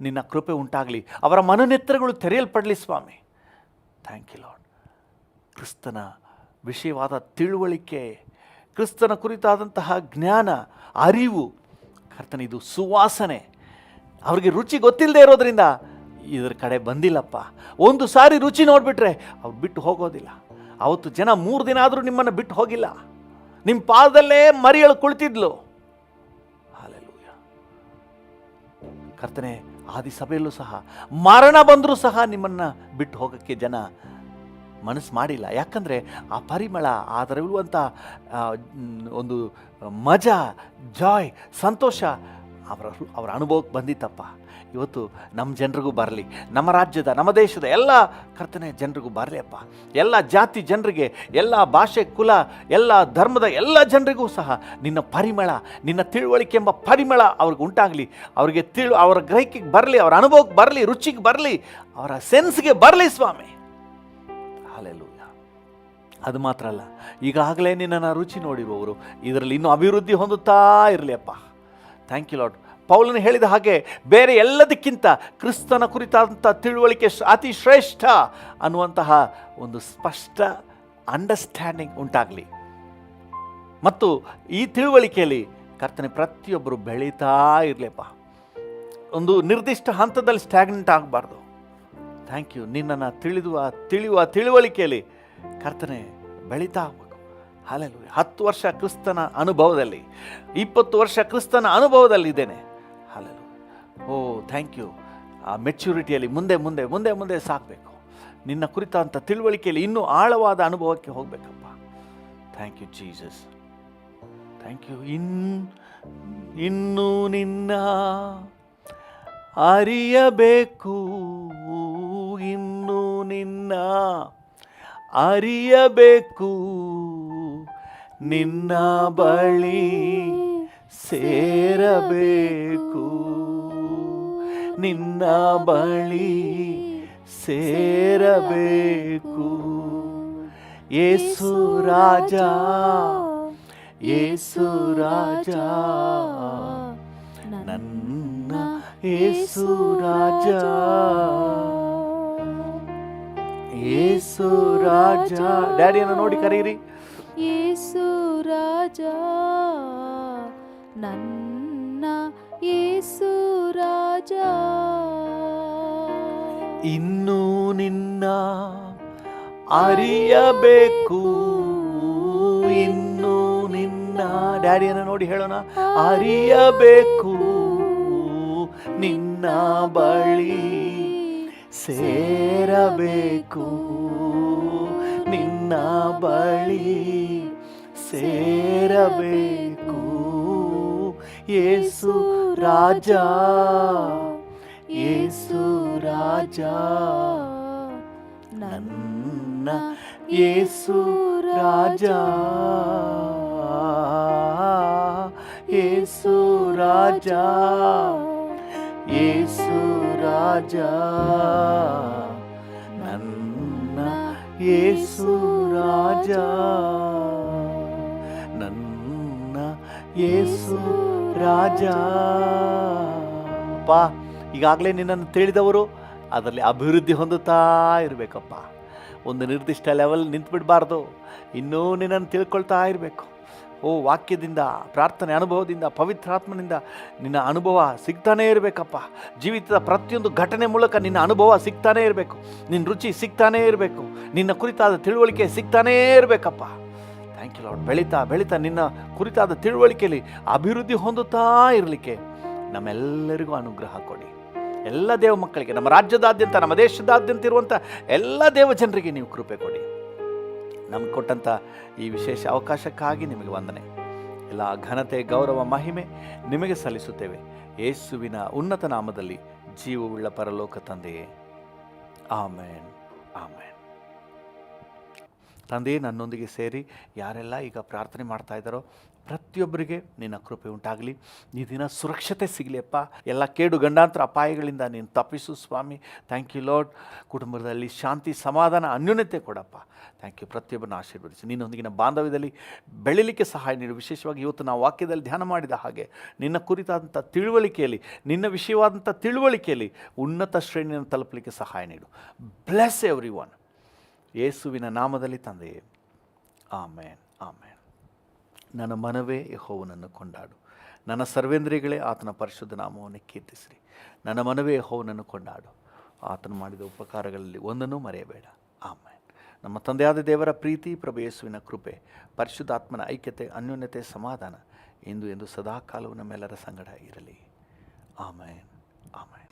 ನಿನ್ನ ಕೃಪೆ ಉಂಟಾಗಲಿ. ಅವರ ಮನನೆತ್ತರಗಳು ತೆರೆಯಲ್ಪಡಲಿ ಸ್ವಾಮಿ. Thank you lord. ಕ್ರಿಸ್ತನ ವಿಷಯವಾದ ತಿಳುವಳಿಕೆ, ಕ್ರಿಸ್ತನ ಕುರಿತಾದಂತಹ ಜ್ಞಾನ, ಅರಿವು, ಕರ್ತನೆ, ಇದು ಸುವಾಸನೆ. ಅವ್ರಿಗೆ ರುಚಿ ಗೊತ್ತಿಲ್ಲದೆ ಇರೋದ್ರಿಂದ ಇದರ ಕಡೆ ಬಂದಿಲ್ಲಪ್ಪ. ಒಂದು ಸಾರಿ ರುಚಿ ನೋಡಿಬಿಟ್ರೆ ಅವ್ರು ಬಿಟ್ಟು ಹೋಗೋದಿಲ್ಲ. ಅವತ್ತು ಜನ 3 ದಿನ ಆದರೂ ನಿಮ್ಮನ್ನು ಬಿಟ್ಟು ಹೋಗಿಲ್ಲ. ನಿಮ್ಮ ಪಾದದಲ್ಲೇ ಮರಿಯಳು ಕುಳಿತಿದ್ಲು. ಹಾಲೆಲೂಯ. ಕರ್ತನೆ, ಆದಿ ಸಭೆಯಲ್ಲೂ ಸಹ ಮರಣ ಬಂದರೂ ಸಹ ನಿಮ್ಮನ್ನು ಬಿಟ್ಟು ಹೋಗೋಕ್ಕೆ ಜನ ಮನಸ್ಸು ಮಾಡಿಲ್ಲ. ಯಾಕಂದರೆ ಆ ಪರಿಮಳ, ಅದರಲ್ಲಿರುವಂಥ ಒಂದು ಮಜಾ, ಜಾಯ್, ಸಂತೋಷ ಅವರ ಅನುಭವಕ್ಕೆ ಬಂದಿತ್ತಪ್ಪ. ಇವತ್ತು ನಮ್ಮ ಜನರಿಗೂ ಬರಲಿ, ನಮ್ಮ ರಾಜ್ಯದ, ನಮ್ಮ ದೇಶದ ಎಲ್ಲ ಕರ್ತನೆ ಜನರಿಗೂ ಬರಲಿ ಅಪ್ಪ. ಎಲ್ಲ ಜಾತಿ ಜನರಿಗೆ, ಎಲ್ಲ ಭಾಷೆ, ಕುಲ, ಎಲ್ಲ ಧರ್ಮದ ಎಲ್ಲ ಜನರಿಗೂ ಸಹ ನಿನ್ನ ಪರಿಮಳ, ನಿನ್ನ ತಿಳುವಳಿಕೆ ಎಂಬ ಪರಿಮಳ ಅವ್ರಿಗೆ ಉಂಟಾಗಲಿ. ಅವರಿಗೆ ಅವರ ಗ್ರಹಿಕೆಗೆ ಬರಲಿ, ಅವರ ಅನುಭವಕ್ಕೆ ಬರಲಿ, ರುಚಿಗೆ ಬರಲಿ, ಅವರ ಸೆನ್ಸ್ಗೆ ಬರಲಿ ಸ್ವಾಮಿ. ಹಾಲೆಲೂಯ. ಅದು ಮಾತ್ರ ಅಲ್ಲ, ಈಗಾಗಲೇ ನಿನ್ನನ್ನು ರುಚಿ ನೋಡಿರುವವರು ಇದರಲ್ಲಿ ಇನ್ನೂ ಅಭಿವೃದ್ಧಿ ಹೊಂದುತ್ತಾ ಇರಲಿ ಅಪ್ಪ. Thank you lord. ಪೌಲನು ಹೇಳಿದ ಹಾಗೆ ಬೇರೆ ಎಲ್ಲದಕ್ಕಿಂತ ಕ್ರಿಸ್ತನ ಕುರಿತಾದಂಥ ತಿಳುವಳಿಕೆ ಅತಿ ಶ್ರೇಷ್ಠ ಅನ್ನುವಂತಹ ಒಂದು ಸ್ಪಷ್ಟ ಅಂಡರ್ಸ್ಟ್ಯಾಂಡಿಂಗ್ ಉಂಟಾಗಲಿ. ಮತ್ತು ಈ ತಿಳುವಳಿಕೆಯಲ್ಲಿ ಕರ್ತನೆ ಪ್ರತಿಯೊಬ್ಬರು ಬೆಳೀತಾ ಇರಲಿಪ್ಪ. ಒಂದು ನಿರ್ದಿಷ್ಟ ಹಂತದಲ್ಲಿ ಸ್ಟ್ಯಾಗ್ನೆಂಟ್ ಆಗಬಾರ್ದು. Thank you. ನಿನ್ನನ್ನು ತಿಳಿಯುವ ತಿಳುವಳಿಕೆಯಲ್ಲಿ ಕರ್ತನೆ ಬೆಳೀತಾ ಆಗಬೇಕು. ಹಾಲೆಲೂಯ. 10 ವರ್ಷ ಕ್ರಿಸ್ತನ ಅನುಭವದಲ್ಲಿ, 20 ವರ್ಷ ಕ್ರಿಸ್ತನ ಅನುಭವದಲ್ಲಿದ್ದೇನೆ. ಹಾಲೆಲೂಯ. Oh thank you. ಆ ಮೆಚ್ಯೂರಿಟಿಯಲ್ಲಿ ಮುಂದೆ ಮುಂದೆ ಮುಂದೆ ಮುಂದೆ ಸಾಕಬೇಕು. ನಿನ್ನ ಕುರಿತಾದಂಥ ತಿಳುವಳಿಕೆಯಲ್ಲಿ ಇನ್ನೂ ಆಳವಾದ ಅನುಭವಕ್ಕೆ ಹೋಗಬೇಕಪ್ಪ. Thank you Jesus. Thank you. ಇನ್ನೂ ನಿನ್ನ ಅರಿಯಬೇಕು, ಇನ್ನೂ ನಿನ್ನ ಅರಿಯಬೇಕು, ನಿನ್ನ ಬಳಿ ಸೇರಬೇಕು, ನಿನ್ನ ಬಳಿ ಸೇರಬೇಕು. ಯೇಸು ರಾಜ, ಯೇಸು ರಾಜ, ನನ್ನ ಯೇಸು ರಾಜ, ಯೇಸು ರಾಜ. ಡ್ಯಾಡಿಯನ್ನು ನೋಡಿ ಕರೀರಿ. ಯೇಸು ರಾಜ, ನನ್ನ ಯೇಸು ರಾಜ. ಇನ್ನೂ ನಿನ್ನ ಅರಿಯಬೇಕು, ಇನ್ನೂ ನಿನ್ನ, ಡ್ಯಾಡಿಯನ್ನು ನೋಡಿ ಹೇಳೋಣ, ಅರಿಯಬೇಕು, ನಿನ್ನ ಬಳಿ ಸೇರಬೇಕು, ನಿನ್ನ ಬಳಿ ಸೇರಬೇಕು. ಯೇಸು ರಾಜ, ಯೇಸು ರಾಜ, ನನ್ನ ಯೇಸು ರಾಜ, ಯೇಸು ರಾಜ, ಯೇಸು ರಾಜ, ನನ್ನ ಯೇಸು ರಾಜ, ನನ್ನ ಯೇಸು ರಾಜ. ಅಪ್ಪ, ಈಗಾಗಲೇ ನಿನ್ನನ್ನು ತಿಳಿದವರು ಅದರಲ್ಲಿ ಅಭಿವೃದ್ಧಿ ಹೊಂದುತ್ತಾ ಇರಬೇಕಪ್ಪ. ಒಂದು ನಿರ್ದಿಷ್ಟ ಲೆವೆಲ್ ನಿಂತುಬಿಡಬಾರ್ದು. ಇನ್ನೂ ನಿನ್ನನ್ನು ತಿಳ್ಕೊಳ್ತಾ ಇರಬೇಕು. ಓ, ವಾಕ್ಯದಿಂದ, ಪ್ರಾರ್ಥನೆ ಅನುಭವದಿಂದ, ಪವಿತ್ರಾತ್ಮನಿಂದ ನಿನ್ನ ಅನುಭವ ಸಿಗ್ತಾನೇ ಇರಬೇಕಪ್ಪ. ಜೀವಿತದ ಪ್ರತಿಯೊಂದು ಘಟನೆ ಮೂಲಕ ನಿನ್ನ ಅನುಭವ ಸಿಗ್ತಾನೇ ಇರಬೇಕು. ನಿನ್ನ ರುಚಿ ಸಿಗ್ತಾನೇ ಇರಬೇಕು. ನಿನ್ನ ಕುರಿತಾದ ತಿಳುವಳಿಕೆ ಸಿಗ್ತಾನೇ ಇರಬೇಕಪ್ಪ. Thank you lord. ಬೆಳೀತಾ ಬೆಳೀತಾ ನಿನ್ನ ಕುರಿತಾದ ತಿಳುವಳಿಕೆಯಲ್ಲಿ ಅಭಿವೃದ್ಧಿ ಹೊಂದುತ್ತಾ ಇರಲಿಕ್ಕೆ ನಮ್ಮೆಲ್ಲರಿಗೂ ಅನುಗ್ರಹ ಕೊಡಿ. ಎಲ್ಲ ದೇವ ಮಕ್ಕಳಿಗೆ, ನಮ್ಮ ರಾಜ್ಯದಾದ್ಯಂತ, ನಮ್ಮ ದೇಶದಾದ್ಯಂತ ಇರುವಂಥ ಎಲ್ಲ ದೇವ ಜನರಿಗೆ ನೀವು ಕೃಪೆ ಕೊಡಿ. ನಮ್ಗೆ ಕೊಟ್ಟಂಥ ಈ ವಿಶೇಷ ಅವಕಾಶಕ್ಕಾಗಿ ನಿಮಗೆ ವಂದನೆ. ಎಲ್ಲ ಘನತೆ, ಗೌರವ, ಮಹಿಮೆ ನಿಮಗೆ ಸಲ್ಲಿಸುತ್ತೇವೆ. ಯೇಸುವಿನ ಉನ್ನತ ನಾಮದಲ್ಲಿ ಜೀವವುಳ್ಳ ಪರಲೋಕ ತಂದೆಯೇ, ಆಮೇನ್, ಆಮೇನ್. ತಂದೆಯೇ, ನನ್ನೊಂದಿಗೆ ಸೇರಿ ಯಾರೆಲ್ಲ ಈಗ ಪ್ರಾರ್ಥನೆ ಮಾಡ್ತಾ ಇದ್ದಾರೋ ಪ್ರತಿಯೊಬ್ಬರಿಗೆ ನಿನ್ನ ಕೃಪೆ ಉಂಟಾಗಲಿ. ಈ ದಿನ ಸುರಕ್ಷತೆ ಸಿಗಲಿ ಅಪ್ಪ. ಎಲ್ಲ ಕೇಡು ಗಂಡಾಂತರ ಅಪಾಯಗಳಿಂದ ನೀನು ತಪ್ಪಿಸು ಸ್ವಾಮಿ. Thank you lord. ಕುಟುಂಬದಲ್ಲಿ ಶಾಂತಿ, ಸಮಾಧಾನ, ಅನ್ಯೋನ್ಯತೆ ಕೊಡಪ್ಪ. Thank you. ಪ್ರತಿಯೊಬ್ಬರನ್ನು ಆಶೀರ್ವದಿಸಿ ನಿನ್ನೊಂದಿಗಿನ ಬಾಂಧವ್ಯದಲ್ಲಿ ಬೆಳೀಲಿಕ್ಕೆ ಸಹಾಯ ನೀಡು. ವಿಶೇಷವಾಗಿ ಇವತ್ತು ನಾವು ವಾಕ್ಯದಲ್ಲಿ ಧ್ಯಾನ ಮಾಡಿದ ಹಾಗೆ ನಿನ್ನ ಕುರಿತಾದಂಥ ತಿಳುವಳಿಕೆಯಲ್ಲಿ, ನಿನ್ನ ವಿಷಯವಾದಂಥ ತಿಳುವಳಿಕೆಯಲ್ಲಿ ಉನ್ನತ ಶ್ರೇಣಿಯನ್ನು ತಲುಪಲಿಕ್ಕೆ ಸಹಾಯ ನೀಡು. Bless every one. ಯೇಸುವಿನ ನಾಮದಲ್ಲಿ ತಂದೆಯೇ, ಆಮೇನ್, ಆಮೇನ್. ನನ್ನ ಮನವೇ ಯೆಹೋವನನ್ನು ಕೊಂಡಾಡು, ನನ್ನ ಸರ್ವೇಂದ್ರಿಯಗಳೇ ಆತನ ಪರಿಶುದ್ಧ ನಾಮವನ್ನು ಕೀರ್ತಿಸಿರಿ. ನನ್ನ ಮನವೇ ಯೆಹೋವನನ್ನು ಕೊಂಡಾಡು, ಆತನು ಮಾಡಿದ ಉಪಕಾರಗಳಲ್ಲಿ ಒಂದನ್ನೂ ಮರೆಯಬೇಡ. ಆಮೇನ್. ನಮ್ಮ ತಂದೆಯಾದ ದೇವರ ಪ್ರೀತಿ, ಪ್ರಭು ಯೇಸುವಿನ ಕೃಪೆ, ಪರಿಶುದ್ಧಾತ್ಮನ ಐಕ್ಯತೆ, ಅನ್ಯೋನ್ಯತೆ, ಸಮಾಧಾನ ಇಂದು ಎಂದು ಸದಾಕಾಲವೂ ನಮ್ಮೆಲ್ಲರ ಸಂಗಡ ಇರಲಿ. ಆಮೇನ್, ಆಮೇನ್.